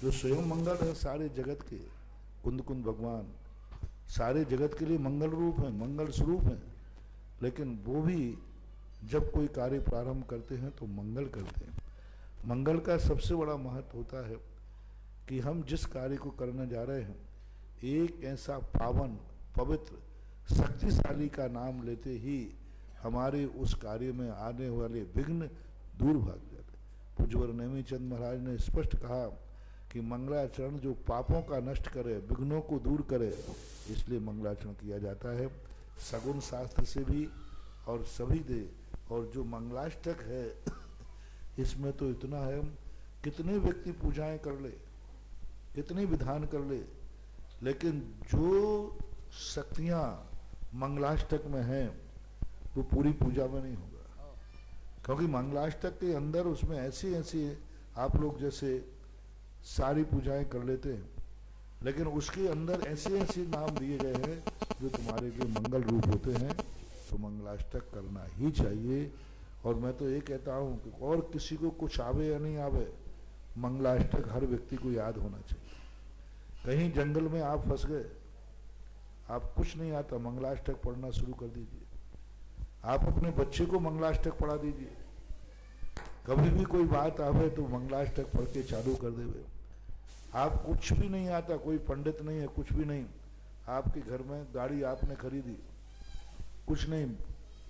जो स्वयं मंगल है सारे जगत के, कुंद कुंद भगवान सारे जगत के लिए मंगल रूप हैं, मंगल स्वरूप हैं, लेकिन वो भी जब कोई कार्य प्रारंभ करते हैं तो मंगल करते हैं। मंगल का सबसे बड़ा महत्व होता है कि हम जिस कार्य को करने जा रहे हैं एक ऐसा पावन पवित्र शक्तिशाली का नाम लेते ही हमारे उस कार्य में आने वाले विघ्न दूर भाग जाते। पूज्यवर नेमीचंद महाराज ने स्पष्ट कहा कि मंगलाचरण जो पापों का नष्ट करे, विघ्नों को दूर करे, इसलिए मंगलाचरण किया जाता है। सगुन शास्त्र से भी और सभी दे, और जो मंगलाष्टक है इसमें तो इतना है, कितने व्यक्ति पूजाएं कर ले, कितने विधान कर ले, लेकिन जो शक्तियां मंगलाष्टक में हैं वो पूरी पूजा में नहीं होगा, क्योंकि मंगलाष्टक के अंदर उसमें ऐसी ऐसी आप लोग जैसे सारी पूजाएं कर लेते हैं, लेकिन उसके अंदर ऐसे ऐसे नाम दिए गए हैं जो तुम्हारे लिए मंगल रूप होते हैं, तो मंगलाष्टक करना ही चाहिए। और मैं तो ये कहता हूँ कि और किसी को कुछ आवे या नहीं आवे, मंगलाष्टक हर व्यक्ति को याद होना चाहिए। कहीं जंगल में आप फंस गए, आप कुछ नहीं आता, मंगलाष्टक पढ़ना शुरू कर दीजिए। आप अपने बच्चे को मंगलाष्टक पढ़ा दीजिए, कभी भी कोई बात आवे तो मंगलाष्टक पढ़ के चालू कर देवे। आप कुछ भी नहीं आता, कोई पंडित नहीं है, कुछ भी नहीं, आपके घर में गाड़ी आपने खरीदी, कुछ नहीं,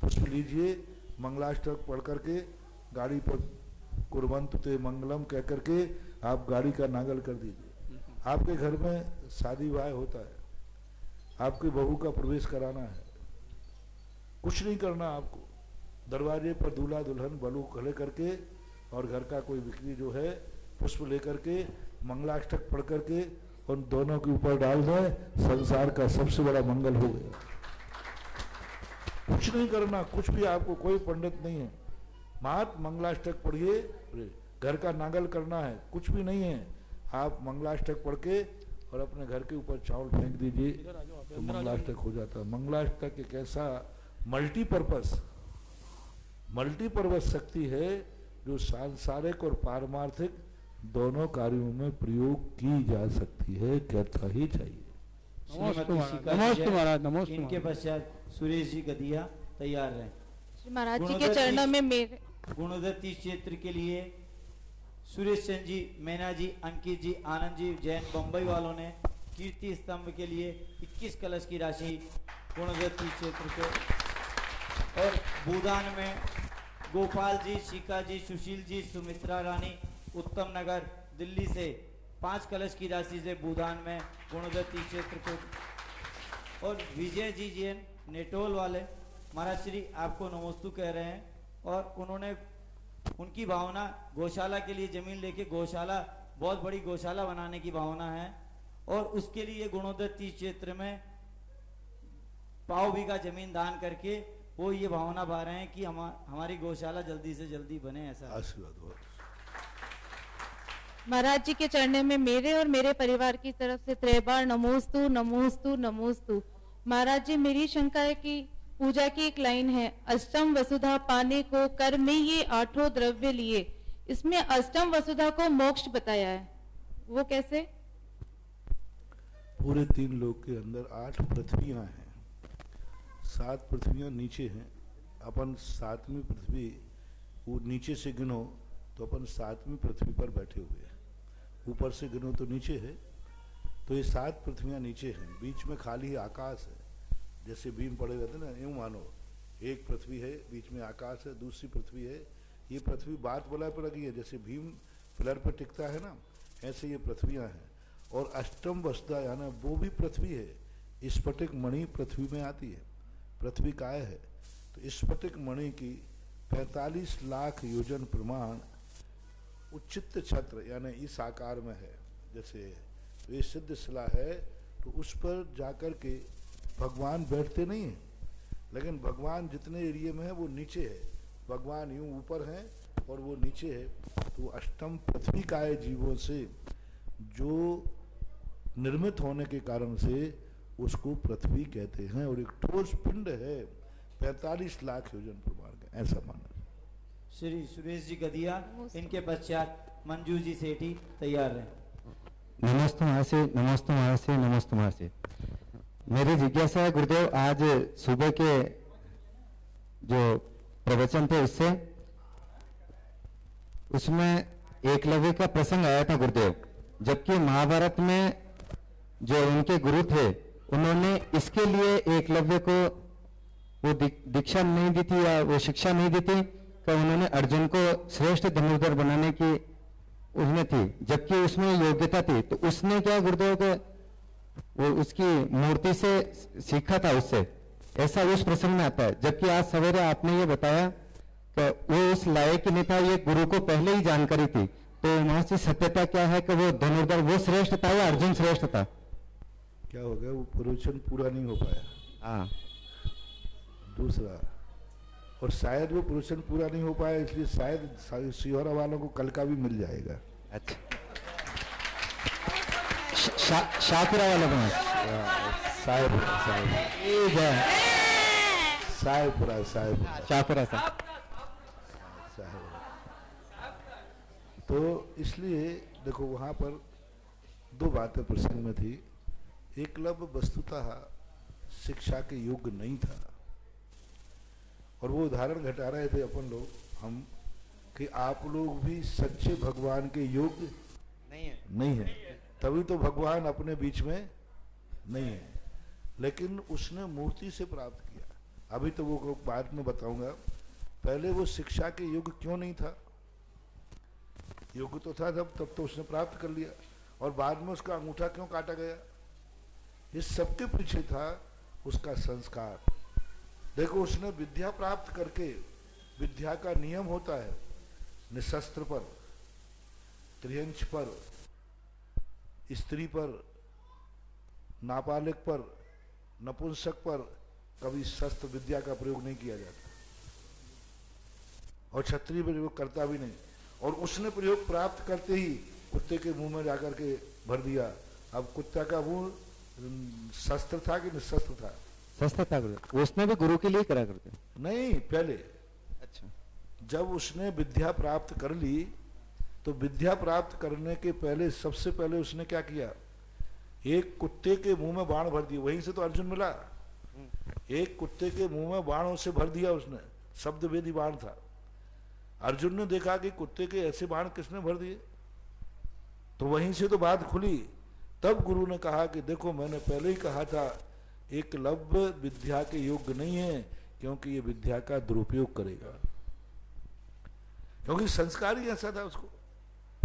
पुष्प लीजिए, मंगलाष्टक पढ़ करके गाड़ी पर कुर्वन्तु ते मंगलम कह करके आप गाड़ी का नागल कर दीजिए। आपके घर में शादी विवाह होता है, आपकी बहू का प्रवेश कराना है, कुछ नहीं करना आपको, दरवाजे पर दूल्हा दुल्हन बलू खड़े करके और घर का कोई बिक्री जो है पुष्प लेकर के मंगलाष्टक पढ़ करके उन दोनों के ऊपर डाल दें, संसार का सबसे बड़ा मंगल हो गया। कुछ नहीं करना, कुछ भी, आपको कोई पंडित नहीं है, मात्र मंगलाष्टक पढ़िए, घर का नागल करना है, कुछ भी नहीं है, आप मंगलाष्टक पढ़ के और अपने घर के ऊपर चावल फेंक दीजिए तो मंगलाष्टक हो जाता है। मंगलाष्टक एक ऐसा मल्टीपर्पस शक्ति है जो सांसारिक और पारमार्थिक दोनों कार्यों में प्रयोग की जा सकती है, कहता ही चाहिए। नमस्ते महाराज, नमस्ते। इनके पश्चात सुरेश जी गदिया तैयार रहे। श्री महाराज जी के चरणों में मेरे गुणोदय क्षेत्र के लिए सुरेश चंद जी, मैना जी, अंकित जी, आनंद जी, जैन बम्बई वालों ने कीर्ति स्तंभ के लिए 21 कलश की राशि गुणोदय क्षेत्र के, और भूदान में गोपाल जी, शिका जी, सुशील जी, सुमित्रा रानी, उत्तम नगर दिल्ली से 5 कलश की राशि से भूदान में गुणोदय क्षेत्र को, और विजय जी जैन नेटोल वाले महाराज श्री आपको नमोस्तु कह रहे हैं, और उन्होंने उनकी भावना गौशाला के लिए जमीन लेके गौशाला, बहुत बड़ी गौशाला बनाने की भावना है, और उसके लिए गुणोदय क्षेत्र में पाव बीघा जमीन दान करके वो ये भावना भा रहे हैं कि हमारी गौशाला जल्दी से जल्दी बने, ऐसा आशीर्वाद हो। महाराज जी के चरणों में मेरे और मेरे परिवार की तरफ से 3 बार नमोस्तु नमोस्तु नमोस्तु। महाराज जी, मेरी शंका है कि पूजा की एक लाइन है, अष्टम वसुधा पाने को कर में ये 8 द्रव्य लिए, इसमें अष्टम वसुधा को मोक्ष बताया है, वो कैसे? पूरे 3 लोक के अंदर 8 पृथ्वियां हैं, 7 पृथ्वियां नीचे हैं, अपन 7वीं पृथ्वी, वो नीचे से गिनो तो अपन 7वीं पृथ्वी पर बैठे हुए हैं, ऊपर से गिनो तो नीचे है, तो ये 7 पृथ्वियां नीचे हैं, बीच में खाली आकाश है, जैसे बीम पड़े रहते ना, यूं मानो एक पृथ्वी है, बीच में आकाश है, दूसरी पृथ्वी है, ये पृथ्वी बात बोला पर लगी है, जैसे भीम पिलर पर टिकता है ना, ऐसे ये पृथ्वियां हैं। और अष्टम वसुधा यानी वो भी पृथ्वी है, स्फटिक मणि पृथ्वी में आती है, पृथ्वी काय है, तो स्फटिक मणि की 45 लाख योजन प्रमाण उच्चित छत्र यानी इस आकार में है, जैसे तो ये सिद्ध शिला है, तो उस पर जाकर के भगवान बैठते नहीं हैं, लेकिन भगवान जितने एरिया में है वो नीचे है, भगवान यूं ऊपर हैं और वो नीचे है, तो अष्टम पृथ्वी काय जीवों से जो निर्मित होने के कारण से उसको पृथ्वी कहते हैं, और एक ठोस पिंड है 45 लाख योजन प्रमाण का, ऐसा माना। श्री सुरेश जी गदिया, इनके पश्चात मंजू जी सेठी तैयार हैं। नमस्ते महाशय, नमस्ते महाशय, नमस्ते महाशय। मेरी जिज्ञासा है गुरुदेव, आज सुबह के जो प्रवचन थे उसमें एकलव्य का प्रसंग आया था गुरुदेव, जबकि महाभारत में जो उनके गुरु थे उन्होंने इसके लिए एकलव्य को वो दीक्षा नहीं दी थी या वो शिक्षा नहीं दी थी कि उन्होंने अर्जुन को श्रेष्ठ धनुर्धर बनाने की उसमें थी, जबकि उसमें योग्यता थी। तो उसने क्या गुरुदेव को वो उसकी मूर्ति से सीखा था उससे, ऐसा उस प्रसंग में आता है। जबकि आज सवेरे आपने ये बताया कि वो उस लायक ही नहीं था, ये गुरु को पहले ही जानकारी थी। तो वहां से सत्यता क्या है कि वो धनुर्धर वो श्रेष्ठ था या अर्जुन श्रेष्ठ था? क्या हो गया, वो प्रवचन पूरा नहीं हो पाया। हाँ, दूसरा, और शायद वो प्रवचन पूरा नहीं हो पाया, इसलिए शायद सिहोरा वालों को कल का भी मिल जाएगा। अच्छा, शाहपुरा वाला बना साहेबपुरा तो इसलिए देखो वहां पर दो बातें प्रसंग में थी। एकलव्य वस्तुतः शिक्षा के योग्य नहीं था, और वो उदाहरण घटा रहे थे अपन लोग हम कि आप लोग भी सच्चे भगवान के योग्य नहीं है, तभी तो भगवान अपने बीच में नहीं है। लेकिन उसने मूर्ति से प्राप्त किया, अभी तो वो बाद में बताऊंगा। पहले वो शिक्षा के योग्य क्यों नहीं था? योग्य तो था तब तो उसने प्राप्त कर लिया, और बाद में उसका अंगूठा क्यों काटा गया? इस सबके पीछे था उसका संस्कार। देखो, उसने विद्या प्राप्त करके, विद्या का नियम होता है निशस्त्र पर, त्रियंच पर, स्त्री पर, नाबालिग पर, नपुंसक पर कभी शस्त्र विद्या का प्रयोग नहीं किया जाता, और क्षत्रिय प्रयोग करता भी नहीं। और उसने प्रयोग प्राप्त करते ही कुत्ते के मुंह में जाकर के भर दिया। अब कुत्ता का मुंह शस्त्र था कि निशस्त्र था? शस्त्र था गुरु, उसने भी गुरु के लिए करा करते नहीं, पहले। अच्छा, जब उसने विद्या प्राप्त कर ली तो विद्या प्राप्त करने के पहले सबसे पहले उसने क्या किया? एक कुत्ते के मुंह में बाण भर दिए, वहीं से तो अर्जुन मिला। एक कुत्ते के मुंह में बाणों से भर दिया उसने, शब्द वेदी बाण था। अर्जुन ने देखा कि कुत्ते के ऐसे बाण किसने भर दिए, तो वहीं से तो बात खुली। तब गुरु ने कहा कि देखो, मैंने पहले ही कहा था एकलव्य विद्या के योग्य नहीं है, क्योंकि ये विद्या का दुरुपयोग करेगा। क्योंकि संस्कार ही ऐसा था उसको,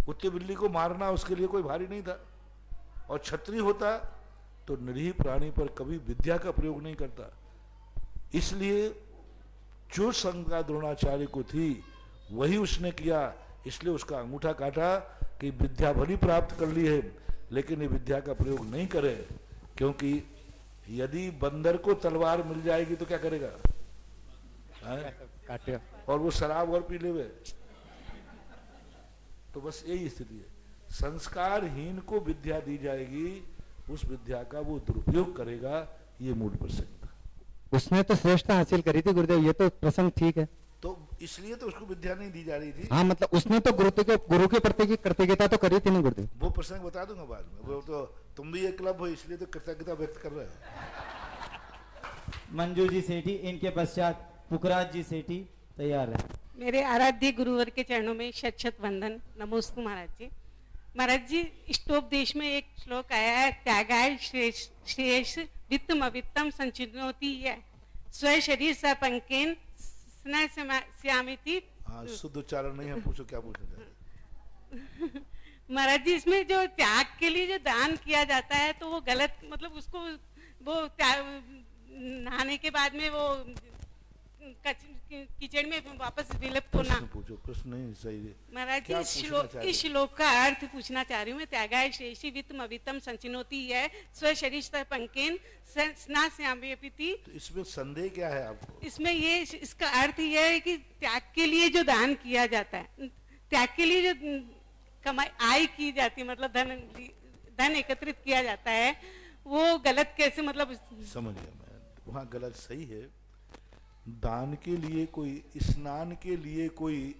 कुत्ते बिल्ली को मारना उसके लिए कोई भारी नहीं था। और क्षत्रिय होता तो निरीह प्राणी पर कभी विद्या का प्रयोग नहीं करता। इसलिए जो शंका द्रोणाचार्य को थी वही उसने किया, इसलिए उसका अंगूठा काटा कि विद्या भली प्राप्त कर ली है, लेकिन ये विद्या का प्रयोग नहीं करे। क्योंकि यदि बंदर को तलवार मिल जाएगी तो क्या करेगा? काटेगा, और वो शराब और पी लेवे। तो बस यही स्थिति है। संस्कारहीन को विद्या दी जाएगी, उस विद्या का वो दुरुपयोग करेगा, ये मूल प्रसंग था। उसने तो श्रेष्ठता हासिल करी थी गुरुदेव, ये तो प्रसंग ठीक है। तो इसलिए तो उसको विद्या नहीं दी जा रही थी। हाँ, मतलब उसने तो गुरु के प्रति की कृतज्ञता तो करी थी ना गुरुदेव। वो प्रसंग बता दूंगा बाद में। वो तो तुम भी एक क्लब हो, इसलिए तो कृतज्ञता व्यक्त कर रहे हो। मंजू जी सेठी, इनके पश्चात पुखराज जी सेठी तैयार है। मेरे आराध्य गुरुवर के चरणों में शत शत वंदन। नमोस्तु महाराज जी। महाराज जी, इष्टोपदेश में एक श्लोक आया है, त्यागाय श्रेष्ठ वित्तम अवित्तम संचिनोति है स्व शरीर स पंकेन श्यामिति। हाँ, शुद्ध उच्चारण नहीं है, पूछो क्या पूछना चाहते। महाराज जी, इसमें जो त्याग के लिए जो दान किया जाता है तो वो गलत, मतलब उसको वो नहाने के बाद में वो कीचड़ में वापस विलुप्त होना। पूछो, प्रश्न नहीं सही है महाराज जी। इस श्लोक का अर्थ पूछना चाह रही हूँ मैं। त्यागाय शेषी वित्तम अवित्तम संचिनोति है स्व शरीर पंकेन स्ना श्याम्यपिति। तो इसमें संदेह क्या है आपको? इसमें ये, इसका अर्थ यह है कि त्याग के लिए जो दान किया जाता है, त्याग के लिए जो कमाई आय की जाती है, मतलब धन एकत्रित किया जाता है, वो गलत कैसे? मतलब समझ गया मैं, वहाँ गलत सही है। दान के लिए कोई, स्नान के लिए कोई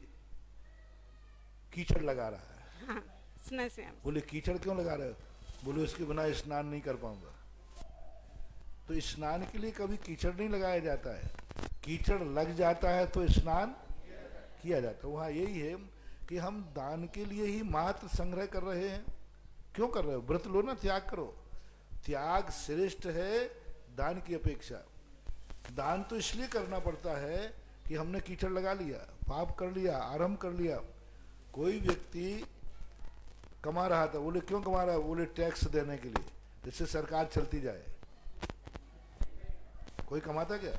कीचड़ लगा रहा है। हाँ, स्नान से बोले कीचड़ क्यों लगा रहे हो? बोले उसके बिना स्नान नहीं कर पाऊंगा। तो स्नान के लिए कभी कीचड़ नहीं लगाया जाता है, कीचड़ लग जाता है तो स्नान किया जाता है। वहाँ यही है कि हम दान के लिए ही मात्र संग्रह कर रहे हैं। क्यों कर रहे हो? व्रत लो ना, त्याग करो। त्याग श्रेष्ठ है दान की अपेक्षा। दान तो इसलिए करना पड़ता है कि हमने कीचड़ लगा लिया, पाप कर लिया, आरंभ कर लिया। कोई व्यक्ति कमा रहा था, बोले क्यों कमा रहा है? बोले टैक्स देने के लिए, जिससे सरकार चलती जाए। कोई कमाता क्या?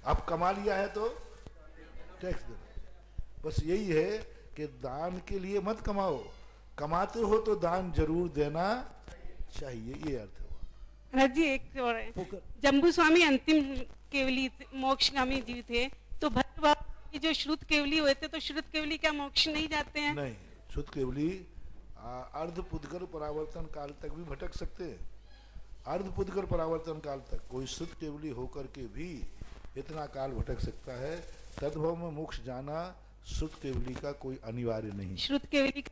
अब कमा लिया है तो टैक्स देना। बस यही है कि दान के लिए मत कमाओ, कमाते हो तो दान जरूर देना चाहिए, ये अर्थ है। महाराज जी एक और है, जम्बू स्वामी अंतिम केवली मोक्षगामी जीव थे, तो भक्त बाबा की जो श्रुत केवली हुए थे, तो श्रुत केवली क्या मोक्ष नहीं जाते हैं? नहीं, श्रुत केवली अर्धपुद्गर परावर्तन काल तक भी भटक सकते हैं। अर्धपुद्गर परावर्तन काल तक कोई श्रुत केवली होकर के भी इतना काल भटक सकता है। तद्भव में मोक्ष जाना श्रुत केवली का कोई अनिवार्य नहीं। श्रुत केवली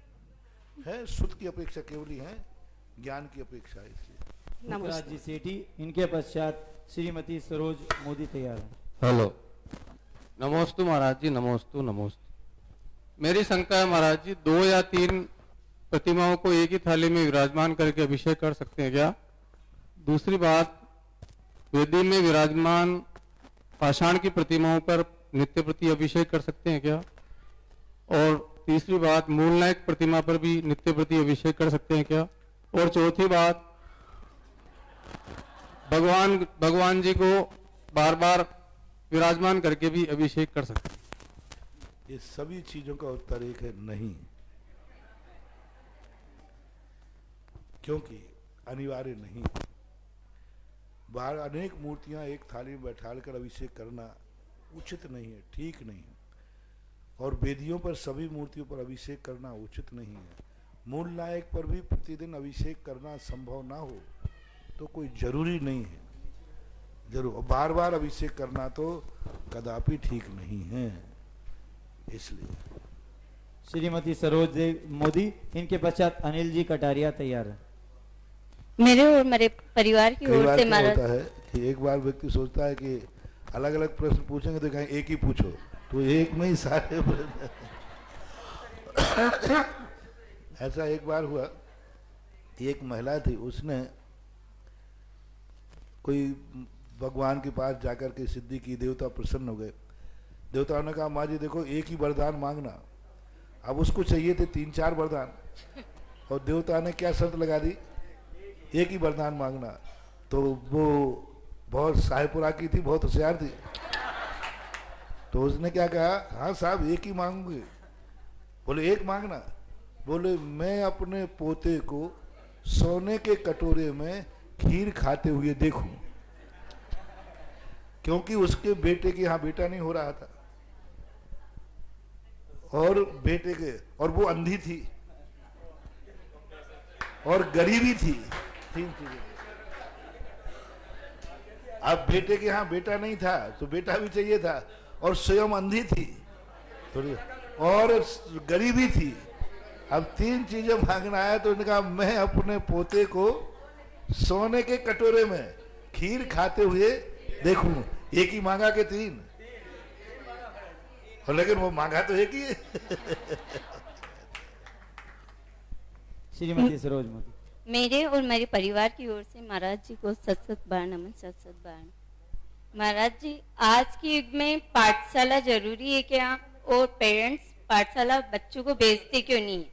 है, श्रुत की अपेक्षा केवली है, ज्ञान की अपेक्षा है। इसलिए महाराज जी सेठी, इनके पश्चात श्रीमती सरोज मोदी तैयार है। हेलो, नमोस्तु महाराज जी, नमोस्तु नमोस्तु। मेरी शंका है महाराज जी, 2 या 3 प्रतिमाओं को एक ही थाली में विराजमान करके अभिषेक कर सकते हैं क्या? दूसरी बात, वेदी में विराजमान पाषाण की प्रतिमाओं पर नित्य प्रति अभिषेक कर सकते हैं क्या? और तीसरी बात, मूलनायक प्रतिमा पर भी नित्य प्रति अभिषेक कर सकते हैं क्या? और चौथी बात, भगवान जी को बार बार विराजमान करके भी अभिषेक कर सकते हैं? ये सभी चीजों का उत्तर एक है, नहीं। क्योंकि अनिवार्य नहीं। बाहर अनेक मूर्तियां एक थाली में बैठाकर अभिषेक करना उचित नहीं है, ठीक नहीं है। और वेदियों पर सभी मूर्तियों पर अभिषेक करना उचित नहीं है। मूल नायक पर भी प्रतिदिन अभिषेक करना संभव ना हो तो कोई जरूरी नहीं है। जरूर बार बार अभिषेक करना तो कदापि ठीक नहीं है। इसलिए श्रीमती सरोज मोदी, इनके पश्चात अनिल जी कटारिया तैयार है। मेरे और मेरे परिवार की ओर से महाराज होता है कि एक बार व्यक्ति सोचता है कि अलग अलग प्रश्न पूछेंगे तो कहें एक ही पूछो, तो एक में ही सारे प्रश्न। ऐसा एक बार हुआ, एक महिला थी, उसने कोई भगवान के पास जाकर के सिद्धि की, देवता प्रसन्न हो गए। देवताओं ने कहा माँ जी देखो एक ही वरदान मांगना। अब उसको चाहिए थे 3-4 वरदान, और देवता ने क्या शर्त लगा दी, एक ही वरदान मांगना। तो वो बहुत साहेबपुरा की थी, बहुत होशियार थी, तो उसने क्या कहा, हाँ साहब एक ही मांगूंगी। बोले एक मांगना? बोले मैं अपने पोते को सोने के कटोरे में खीर खाते हुए देखूं, क्योंकि उसके बेटे के यहाँ बेटा नहीं हो रहा था, और बेटे के, और वो अंधी थी और गरीबी थी, 3 चीजें। अब बेटे के यहाँ बेटा नहीं था तो बेटा भी चाहिए था, और स्वयं अंधी थी थोड़ी, और गरीबी थी। अब 3 चीजें मांगना है, तो उन्होंने कहा मैं अपने पोते को सोने के कटोरे में खीर खाते हुए देखूं। एक ही मांगा के 3, और लेकिन वो मांगा तो एक ही है। श्रीमती सरोज मोदी, मेरे और मेरे परिवार की ओर से महाराज जी को सत सत बार नमन, सत सत बार। महाराज जी, आज के युग में पाठशाला जरूरी है क्या? और पेरेंट्स पाठशाला बच्चों को भेजते क्यों नहीं है?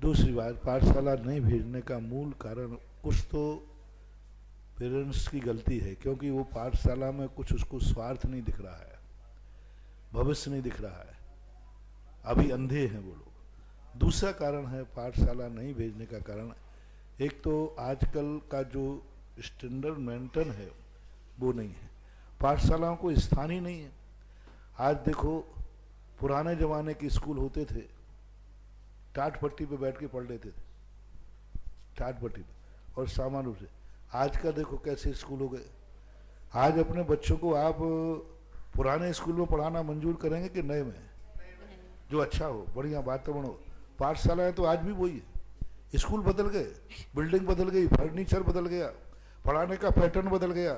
दूसरी बात, पाठशाला नहीं भेजने का मूल कारण कुछ तो पेरेंट्स की गलती है, क्योंकि वो पाठशाला में कुछ उसको स्वार्थ नहीं दिख रहा है, भविष्य नहीं दिख रहा है, अभी अंधे हैं वो लोग। दूसरा कारण है पाठशाला नहीं भेजने का कारण, एक तो आजकल का जो स्टैंडर्ड मेंटेन है वो नहीं है, पाठशालाओं को स्थान ही नहीं है। आज देखो, पुराने जमाने के स्कूल होते थे, टाट पट्टी पे बैठ के पढ़ लेते थे, टाट पट्टी पे, और सामान्य रूप से। आज का देखो कैसे स्कूल हो गए, आज अपने बच्चों को आप पुराने स्कूल में पढ़ाना मंजूर करेंगे कि नए में, जो अच्छा हो, बढ़िया वातावरण हो। पाठशालाएं तो आज भी वही है, स्कूल बदल गए, बिल्डिंग बदल गई, फर्नीचर बदल गया, पढ़ाने का पैटर्न बदल गया,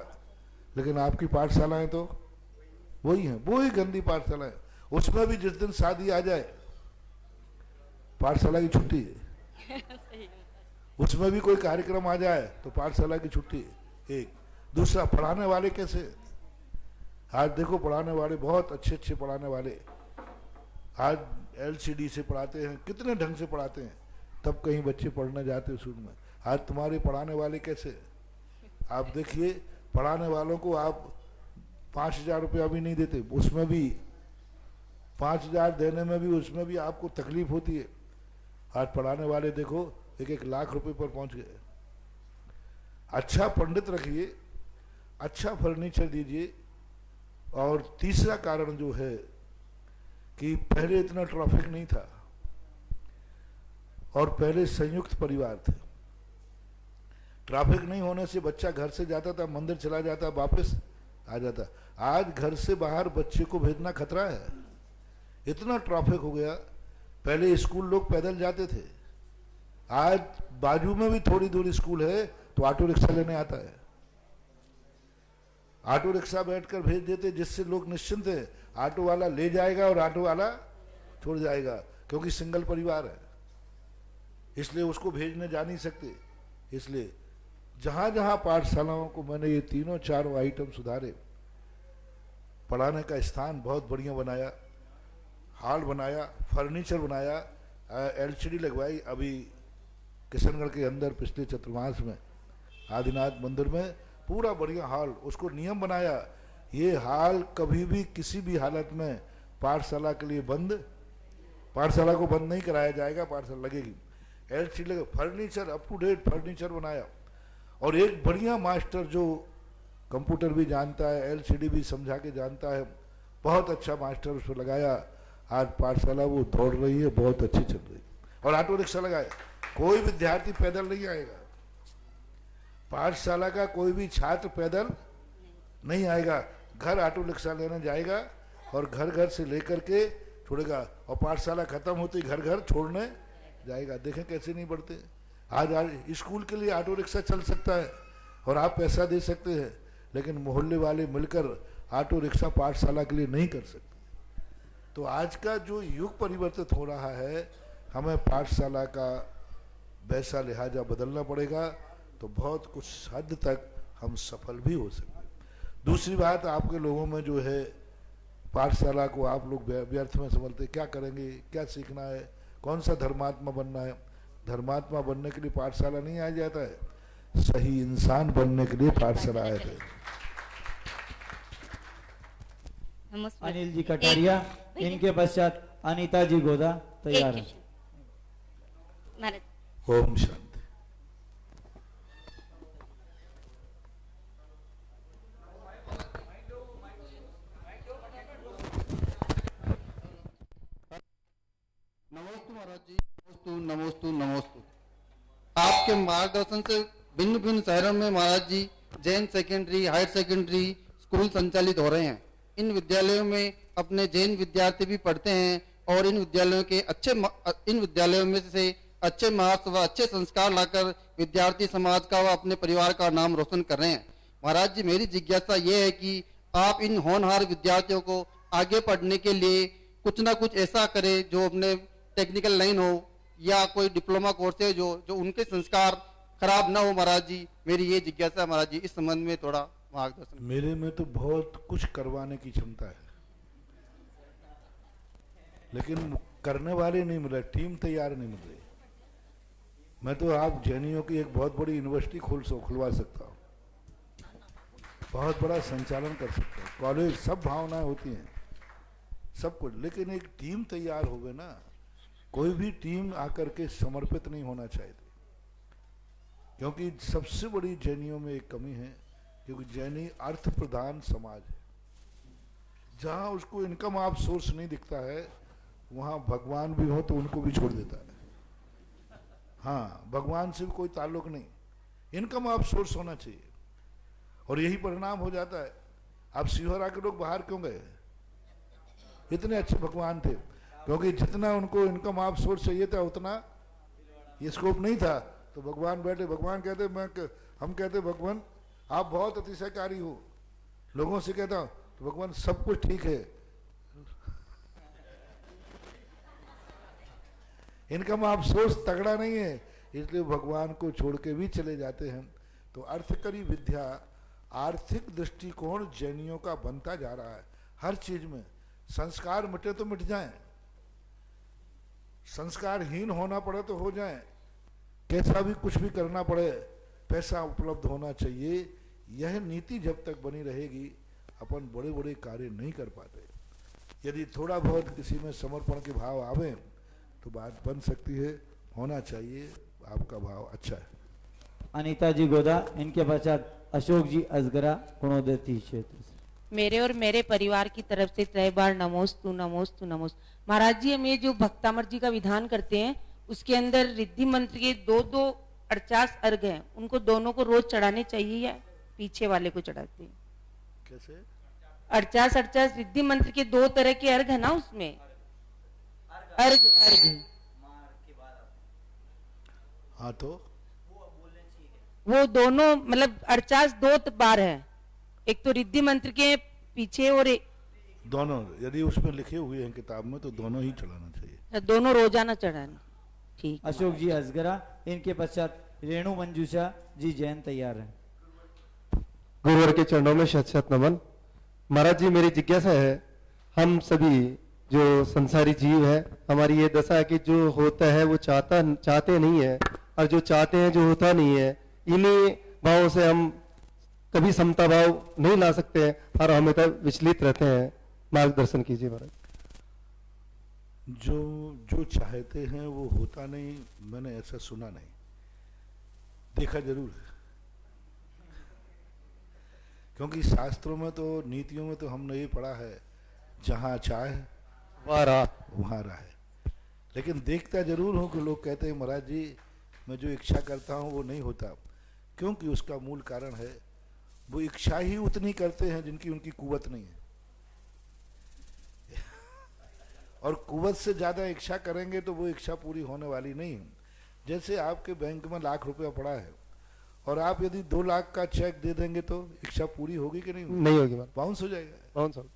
लेकिन आपकी पाठशालाएं तो वही हैं, वही गंदी पाठशालाएं। उसमें भी जिस दिन शादी आ जाए पाठशाला की छुट्टी है, उसमें भी कोई कार्यक्रम आ जाए तो पाठशाला की छुट्टी है। एक दूसरा, पढ़ाने वाले कैसे, आज देखो पढ़ाने वाले बहुत अच्छे अच्छे पढ़ाने वाले आज LCD से पढ़ाते हैं, कितने ढंग से पढ़ाते हैं, तब कहीं बच्चे पढ़ने जाते हैं शुरू में। आज तुम्हारे पढ़ाने वाले कैसे, आप देखिए पढ़ाने वालों को आप 5,000 रुपया भी नहीं देते, उसमें भी 5,000 देने में भी उसमें भी आपको तकलीफ होती है। आज पढ़ाने वाले देखो 1-1 लाख रुपए पर पहुंच गए। अच्छा पंडित रखिए, अच्छा फर्नीचर दीजिए। और तीसरा कारण जो है कि पहले इतना ट्रैफिक नहीं था और पहले संयुक्त परिवार थे। ट्रैफिक नहीं होने से बच्चा घर से जाता था, मंदिर चला जाता, वापस आ जाता। आज घर से बाहर बच्चे को भेजना खतरा है, इतना ट्रैफिक हो गया। पहले स्कूल लोग पैदल जाते थे, आज बाजू में भी थोड़ी दूर स्कूल है तो ऑटो रिक्शा लेने आता है, ऑटो रिक्शा बैठकर भेज देते, जिससे लोग निश्चिंत है, ऑटो वाला ले जाएगा और ऑटो वाला छोड़ जाएगा, क्योंकि सिंगल परिवार है, इसलिए उसको भेजने जा नहीं सकते। इसलिए जहां जहां पाठशालाओं को मैंने ये तीनों चारों आइटम सुधारे, पढ़ाने का स्थान बहुत बढ़िया बनाया, हॉल बनाया, फर्नीचर बनाया, LCD लगवाई। अभी किशनगढ़ के अंदर पिछले चतुर्मास में आदिनाथ मंदिर में पूरा बढ़िया हॉल, उसको नियम बनाया, ये हॉल कभी भी किसी भी हालत में पाठशाला के लिए बंद, पाठशाला को बंद नहीं कराया जाएगा, पाठशाला लगेगी। LCD लगे, furniture up to date furniture बनाया, और एक बढ़िया मास्टर जो कंप्यूटर भी जानता है, LCD भी समझा के जानता है, बहुत अच्छा मास्टर उसको लगाया। आज पाठशाला वो दौड़ रही है, बहुत अच्छी चल रही है। और ऑटो रिक्शा लगाया, कोई विद्यार्थी पैदल नहीं आएगा, पाठशाला का कोई भी छात्र पैदल नहीं आएगा, घर ऑटो रिक्शा लेने जाएगा और घर घर से लेकर के छोड़ेगा, और पाठशाला खत्म होती घर घर छोड़ने जाएगा। देखें कैसे नहीं बढ़ते। आज स्कूल के लिए ऑटो रिक्शा चल सकता है और आप पैसा दे सकते हैं, लेकिन मोहल्ले वाले मिलकर ऑटो रिक्शा पाठशाला के लिए नहीं कर सकते। तो आज का जो युग परिवर्तित हो रहा है, हमें पाठशाला का वैसा लिहाजा बदलना पड़ेगा, तो बहुत कुछ हद तक हम सफल भी हो सकते हैं। दूसरी बात, आपके लोगों में जो है पाठशाला को आप लोग व्यर्थ में समझते, क्या करेंगे, क्या सीखना है, कौन सा धर्मात्मा बनना है। धर्मात्मा बनने के लिए पाठशाला नहीं आ जाता है, सही इंसान बनने के लिए पाठशाला आए थे। अनिल जी कटारिया, इनके पश्चात अनीता जी गोदा तैयार है। ओम शांति। नमोस्तु महाराज जी, नमोस्तु नमोस्तु नमोस्तु। आपके मार्गदर्शन से भिन्न भिन्न शहरों में Maharaj ji Jain secondary, higher secondary school संचालित हो रहे हैं। इन विद्यालयों में अपने जैन विद्यार्थी भी पढ़ते हैं और इन विद्यालयों में से अच्छे मार्क्स व अच्छे संस्कार लाकर विद्यार्थी समाज का व अपने परिवार का नाम रोशन कर रहे हैं। महाराज जी, मेरी जिज्ञासा ये है कि आप इन होनहार विद्यार्थियों को आगे पढ़ने के लिए कुछ ना कुछ ऐसा करें जो अपने टेक्निकल लाइन हो या कोई डिप्लोमा कोर्स है जो उनके संस्कार खराब ना हो। महाराज जी, मेरी ये जिज्ञासा है महाराज जी, इस संबंध में थोड़ा मार्गदर्शन। मेरे में तो बहुत कुछ करवाने की क्षमता है, लेकिन करने वाले नहीं मिल रहे, टीम तैयार नहीं मिल रही। मैं तो आप जैनियों की एक बहुत बड़ी यूनिवर्सिटी खुलवा सकता हूँ, बहुत बड़ा संचालन कर सकता हूँ, कॉलेज, सब भावनाएं होती हैं, सब कुछ, लेकिन एक टीम तैयार हो गए ना। कोई भी टीम आकर के समर्पित नहीं होना चाहिए, क्योंकि सबसे बड़ी जैनियों में एक कमी है, क्योंकि जैनी अर्थ प्रधान समाज है। जहां उसको इनकम ऑफ सोर्स नहीं दिखता है, वहां भगवान भी हो तो उनको भी छोड़ देता है। हाँ, भगवान से भी कोई ताल्लुक नहीं, इनकम ऑफ सोर्स होना चाहिए। और यही परिणाम हो जाता है। अब शिवहरा के लोग बाहर क्यों गए? इतने अच्छे भगवान थे, क्योंकि जितना उनको इनकम ऑफ सोर्स चाहिए था उतना ये स्कोप नहीं था। तो भगवान बैठे, भगवान कहते हम कहते भगवान आप बहुत अतिशयकारी हो, लोगों से कहता हूं तो भगवान सब कुछ ठीक है, इनकम ऑफ सोर्स तगड़ा नहीं है, इसलिए भगवान को छोड़ के भी चले जाते हैं। तो अर्थकरी विद्या, आर्थिक दृष्टिकोण जैनियों का बनता जा रहा है। हर चीज में संस्कार मिटे तो मिट जाएं, संस्कारहीन होना पड़े तो हो जाएं, कैसा भी कुछ भी करना पड़े पैसा उपलब्ध होना चाहिए। यह नीति जब तक बनी रहेगी अपन बड़े बड़े कार्य नहीं कर पाते। यदि थोड़ा बहुत किसी में समर्पण के भाव आवे तो बात बन सकती है, होना चाहिए। आपका भाव अच्छा है। अनीता जी गोदा, इनके पश्चात अशोक जी असगरा, गुणोदय क्षेत्र से। मेरे और मेरे परिवार की तरफ से 3 बार नमोस्तु नमोस्तु नमोस्तु। महाराज जी, हम ये जो भक्तामृत जी का विधान करते हैं उसके अंदर रिद्धि मंत्र के 2-2 48 अर्घ हैं, उनको दोनों को रोज चढ़ाने चाहिए या पीछे वाले को चढ़ाते हैं? कैसे? 48 रिद्धि मंत्र के 2 तरह के अर्घ है ना उसमें, अर्घ। हाँ, तो वो दोनों मतलब 48 2 बार है, एक तो रिद्धि मंत्र के पीछे और दोनों यदि उसमें लिखे हुए हैं किताब में तो दोनों ही चढ़ाना चाहिए, दोनों रोजाना चढ़ाना। ठीक। अशोक जी असगरा, इनके पश्चात रेणु मंजूषा जी जैन तैयार है। गुरुवर के चरणों में शत शत नमन। महाराज जी, मेरी जिज्ञासा है, हम सभी जो संसारी जीव है, हमारी ये दशा है कि जो होता है वो चाहते नहीं है, और जो चाहते हैं जो होता नहीं है, इन्हीं भावों से हम कभी समता भाव नहीं ला सकते हैं और हमेशा विचलित रहते हैं। मार्गदर्शन कीजिए महाराज। जो चाहते हैं वो होता नहीं, मैंने ऐसा सुना नहीं, देखा जरूर है। क्योंकि शास्त्रों में तो, नीतियों में तो हमने ये पढ़ा है, जहां चाहे वहां राह। लेकिन देखता जरूर हूं कि लोग कहते हैं महाराज जी मैं जो इच्छा करता हूं वो नहीं होता। क्योंकि उसका मूल कारण है वो इच्छा ही उतनी करते हैं जिनकी उनकी कुवत नहीं है, और कुवत से ज्यादा इच्छा करेंगे तो वो इच्छा पूरी होने वाली नहीं है। जैसे आपके बैंक में लाख रुपया पड़ा है और आप यदि 2 लाख का चेक दे देंगे तो इच्छा पूरी होगी कि नहीं होगी? नहीं होगी, बाउंस हो जाएगा, बाउंस हो।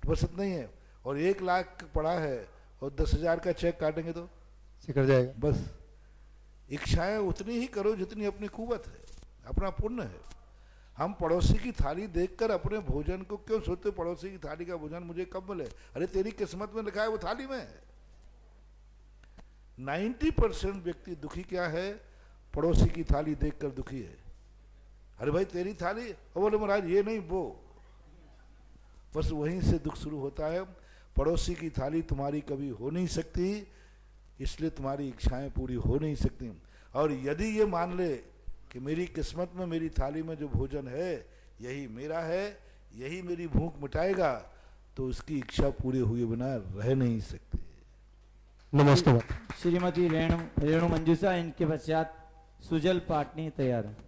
बस इतना ही है। और 1 लाख पड़ा है और 10,000 का चेक काटेंगे तो सिकुड़ जाएगा। बस इच्छाएं उतनी ही करो जितनी अपनी कुवत है, अपना पुण्य है। हम पड़ोसी की थाली देखकर अपने भोजन को क्यों सोचते, पड़ोसी की थाली का भोजन मुझे कब मिले? अरे तेरी किस्मत में लिखा है वो थाली में है। 90% व्यक्ति दुखी क्या है? पड़ोसी की थाली देखकर दुखी है। अरे भाई तेरी थाली, और बोले महाराज ये नहीं वो, बस वहीं से दुख शुरू होता है। पड़ोसी की थाली तुम्हारी कभी हो नहीं सकती, इसलिए तुम्हारी इच्छाएं पूरी हो नहीं सकती। और यदि ये मान ले कि मेरी किस्मत में, मेरी थाली में जो भोजन है यही मेरा है, यही मेरी भूख मिटाएगा, तो उसकी इच्छा पूरी हुए बिना रह नहीं सकती। नमस्ते। श्रीमती रेणु मंजूषा, इनके पश्चात सुजल पाटनी तैयार है।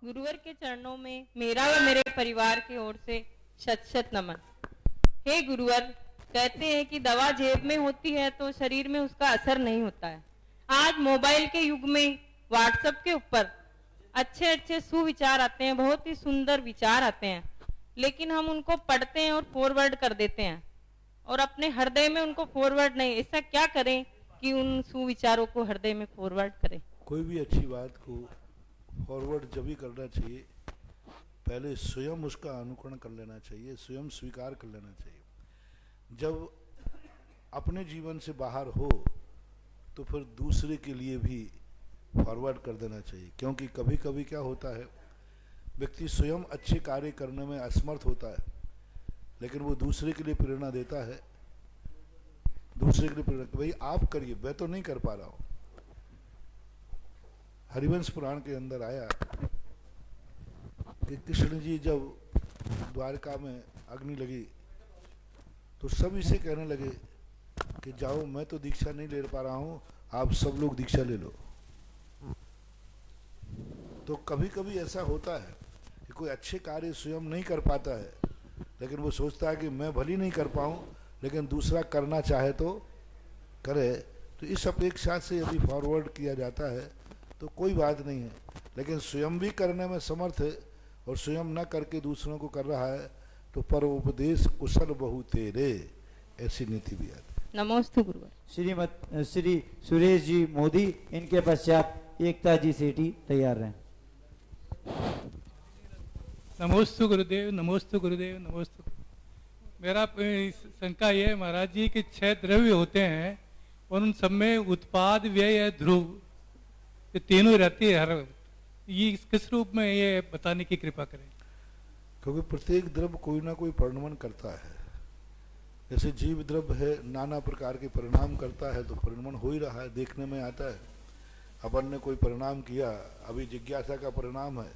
गुरुवर के चरणों में मेरा व मेरे परिवार की ओर से शत शत नमन। हे गुरुवर, कहते हैं कि दवा जेब में होती है तो शरीर में उसका असर नहीं होता है। आज मोबाइल के युग में व्हाट्सएप के ऊपर अच्छे अच्छे सुविचार आते हैं, बहुत ही सुंदर विचार आते हैं, लेकिन हम उनको पढ़ते हैं और फॉरवर्ड कर देते हैं और अपने हृदय में उनको फॉरवर्ड नहीं। ऐसा क्या करें कि उन सुविचारों को हृदय में फॉरवर्ड करें? कोई भी अच्छी बात को फॉरवर्ड जब भी करना चाहिए, पहले स्वयं उसका अनुकरण कर लेना चाहिए, स्वयं स्वीकार कर लेना चाहिए। जब अपने जीवन से बाहर हो तो फिर दूसरे के लिए भी फॉरवर्ड कर देना चाहिए। क्योंकि कभी कभी क्या होता है, व्यक्ति स्वयं अच्छे कार्य करने में असमर्थ होता है, लेकिन वो दूसरे के लिए प्रेरणा देता है, दूसरे के लिए प्रेरणा, भाई आप करिए, मैं तो नहीं कर पा रहा हूं। हरिवंश पुराण के अंदर आया कि कृष्ण जी जब द्वारका में अग्नि लगी तो सब इसे कहने लगे कि जाओ, मैं तो दीक्षा नहीं ले पा रहा हूँ, आप सब लोग दीक्षा ले लो। तो कभी कभी ऐसा होता है कि कोई अच्छे कार्य स्वयं नहीं कर पाता है, लेकिन वो सोचता है कि मैं भली नहीं कर पाऊँ, लेकिन दूसरा करना चाहे तो करे। तो इस अपेक्षा से यदि फॉरवर्ड किया जाता है तो कोई बात नहीं है, लेकिन स्वयं भी करने में समर्थ है और स्वयं न करके दूसरों को कर रहा है तो पर उपदेश कुशल बहु तेरे, ऐसी नीति भी आती। नमोस्तु गुरुवर। श्री सुरेश जी मोदी, इनके पश्चात एकता जी सेठी तैयार रहें। नमोस्तु गुरुदेव, नमोस्तु गुरुदेव, नमोस्तु। मेरा शंका ये है महाराज जी कि 6 द्रव्य होते हैं और उन सब में उत्पाद, व्यय, ध्रुव, ये तीनों रहती है हर, ये किस रूप में ये बताने की कृपा करें। क्योंकि प्रत्येक द्रव्य कोई ना कोई परिणमन करता है। जैसे जीव द्रव्य है, नाना प्रकार के परिणाम करता है, तो परिणमन हो ही रहा है, देखने में आता है। अपन ने कोई परिणाम किया, अभी जिज्ञासा का परिणाम है,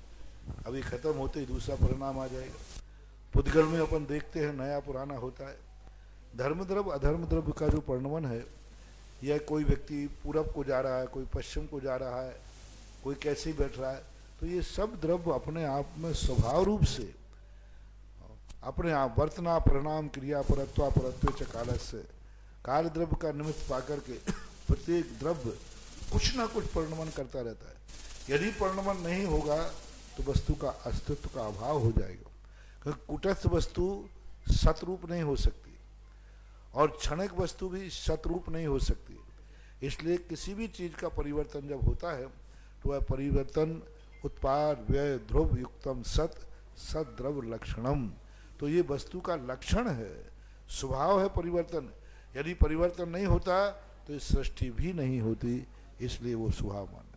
अभी खत्म होते ही दूसरा परिणाम आ जाएगा। पुद्गल में अपन देखते हैं नया पुराना होता है। धर्म द्रव्य अधर्म द्रव्य का जो परिणमन है, यह कोई व्यक्ति पूरब को जा रहा है, कोई पश्चिम को जा रहा है, कोई कैसे ही बैठ रहा है, तो ये सब द्रव्य अपने आप में स्वभाव रूप से अपने आप वर्तना परिणाम क्रिया परत्वा परत्व च कालस्य, काल द्रव्य का निमित्त पाकर के प्रत्येक द्रव्य कुछ ना कुछ परिणमन करता रहता है। यदि परिणमन नहीं होगा तो वस्तु का अस्तित्व का अभाव हो जाएगा, क्योंकि कुटस्थ वस्तु सतरूप नहीं हो सकती और क्षणिक वस्तु भी सतरूप नहीं हो सकती। इसलिए किसी भी चीज का परिवर्तन जब होता है तो वह परिवर्तन उत्पाद व्यय ध्रुव युक्तम सत सद्रव्य लक्षणम, तो ये वस्तु का लक्षण है, स्वभाव है परिवर्तन। यदि परिवर्तन नहीं होता तो इस सृष्टि भी नहीं होती, इसलिए वो स्वभाव माना।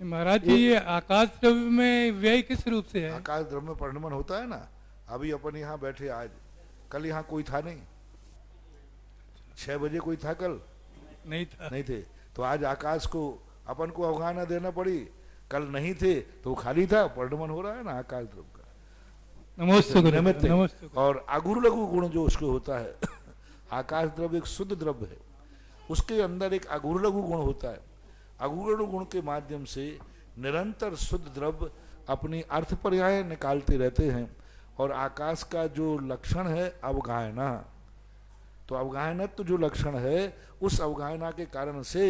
महाराज जी ये आकाश द्रव्य में व्यय किस रूप से है? आकाश द्रव्य में परिणमन होता है ना। अभी अपन यहाँ बैठे, आज कल यहाँ कोई था नहीं, 6 बजे कोई था, कल नहीं थे, तो आज आकाश को अपन को अवगाहना देना पड़ी। कल नहीं थे तो खाली था, परिणमन हो रहा है ना आकाश द्रव्य का। नमस्ते। और अगुरु लघु गुण जो उसको होता है, आकाश द्रव्य एक शुद्ध द्रव्य है, उसके अंदर एक अगुरु लघु गुण होता है। अगुरु लघु गुण के माध्यम से निरंतर शुद्ध द्रव्य अपनी अर्थ पर्याय निकालते रहते हैं। और आकाश का जो लक्षण है अवगाहना, तो अवगाहनत्व जो लक्षण है, उस अवगाहना के कारण से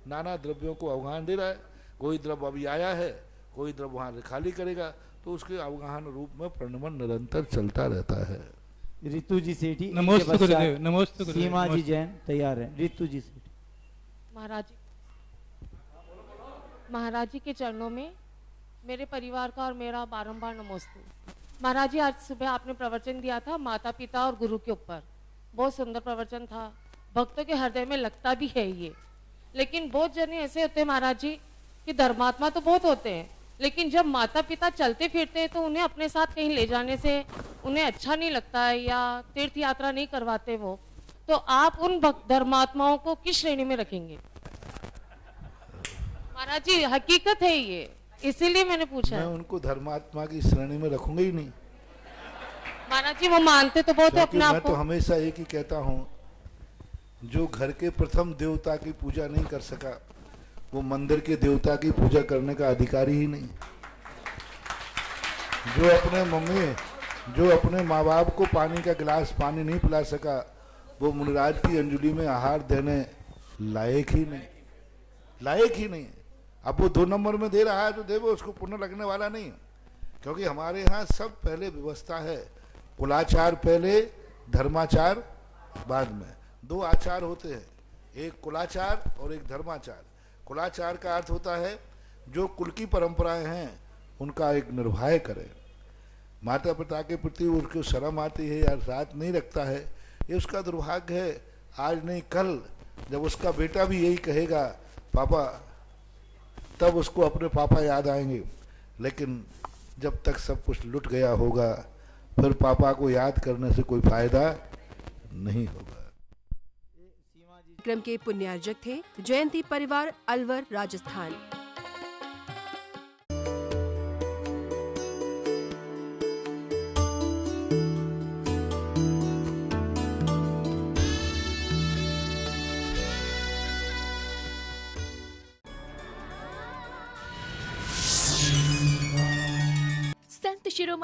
नाना द्रव्यों को अवगाहन दे रहा है। कोई द्रव्य अभी आया है, कोई द्रव्य वहां से खाली करेगा, तो उसके अवगाहन रूप में परिणमन निरंतर चलता रहता है। ऋतु जी सेठी, नमस्ते गुरुदेव, नमस्ते गुरुदेव। सीमा जी जैन तैयार है। ऋतु जी सेठी। महाराज जी के चरणों में मेरे परिवार का और मेरा बारंबार नमस्ते। महाराज जी, आज सुबह आपने प्रवचन दिया था माता पिता और गुरु के ऊपर, बहुत सुंदर प्रवचन था। भक्तों के हृदय में लगता भी है ये, लेकिन बहुत जने ऐसे होते हैं महाराज जी कि धर्मात्मा तो बहुत होते हैं, लेकिन जब माता पिता चलते फिरते हैं तो उन्हें अपने साथ कहीं ले जाने से उन्हें अच्छा नहीं लगता है या तीर्थ यात्रा नहीं करवाते वो, तो आप उन धर्मात्माओं को किस श्रेणी में रखेंगे? महाराज जी हकीकत है ये, इसीलिए मैंने पूछा। मैं उनको धर्मात्मा की श्रेणी में रखूंगा ही नहीं महाराज जी, वो मानते तो बहुत है अपने आप मैं को। तो हमेशा एक ही कहता हूँ, जो घर के प्रथम देवता की पूजा नहीं कर सका वो मंदिर के देवता की पूजा करने का अधिकारी ही नहीं। जो अपने माँ बाप को पानी का गिलास पानी नहीं पिला सका वो मुनिराज की अंजलि में आहार देने लायक ही नहीं। अब वो 2 नंबर में दे रहा है तो देवो, उसको पुण्य लगने वाला नहीं। क्योंकि हमारे यहाँ सब पहले व्यवस्था है, कुलाचार पहले धर्माचार बाद में। 2 आचार होते हैं, एक कुलाचार और एक धर्माचार। कुलाचार का अर्थ होता है जो कुल की परंपराएं हैं उनका एक निर्वाह करे, माता पिता के प्रति उसको शर्म आती है या साथ नहीं रखता है, ये उसका दुर्भाग्य है। आज नहीं कल जब उसका बेटा भी यही कहेगा पापा, तब उसको अपने पापा याद आएंगे। लेकिन जब तक सब कुछ लुट गया होगा फिर पापा को याद करने से कोई फायदा नहीं होगा। कार्यक्रम के पुण्यार्जक थे जयंती परिवार, अलवर, राजस्थान। शिरोमणि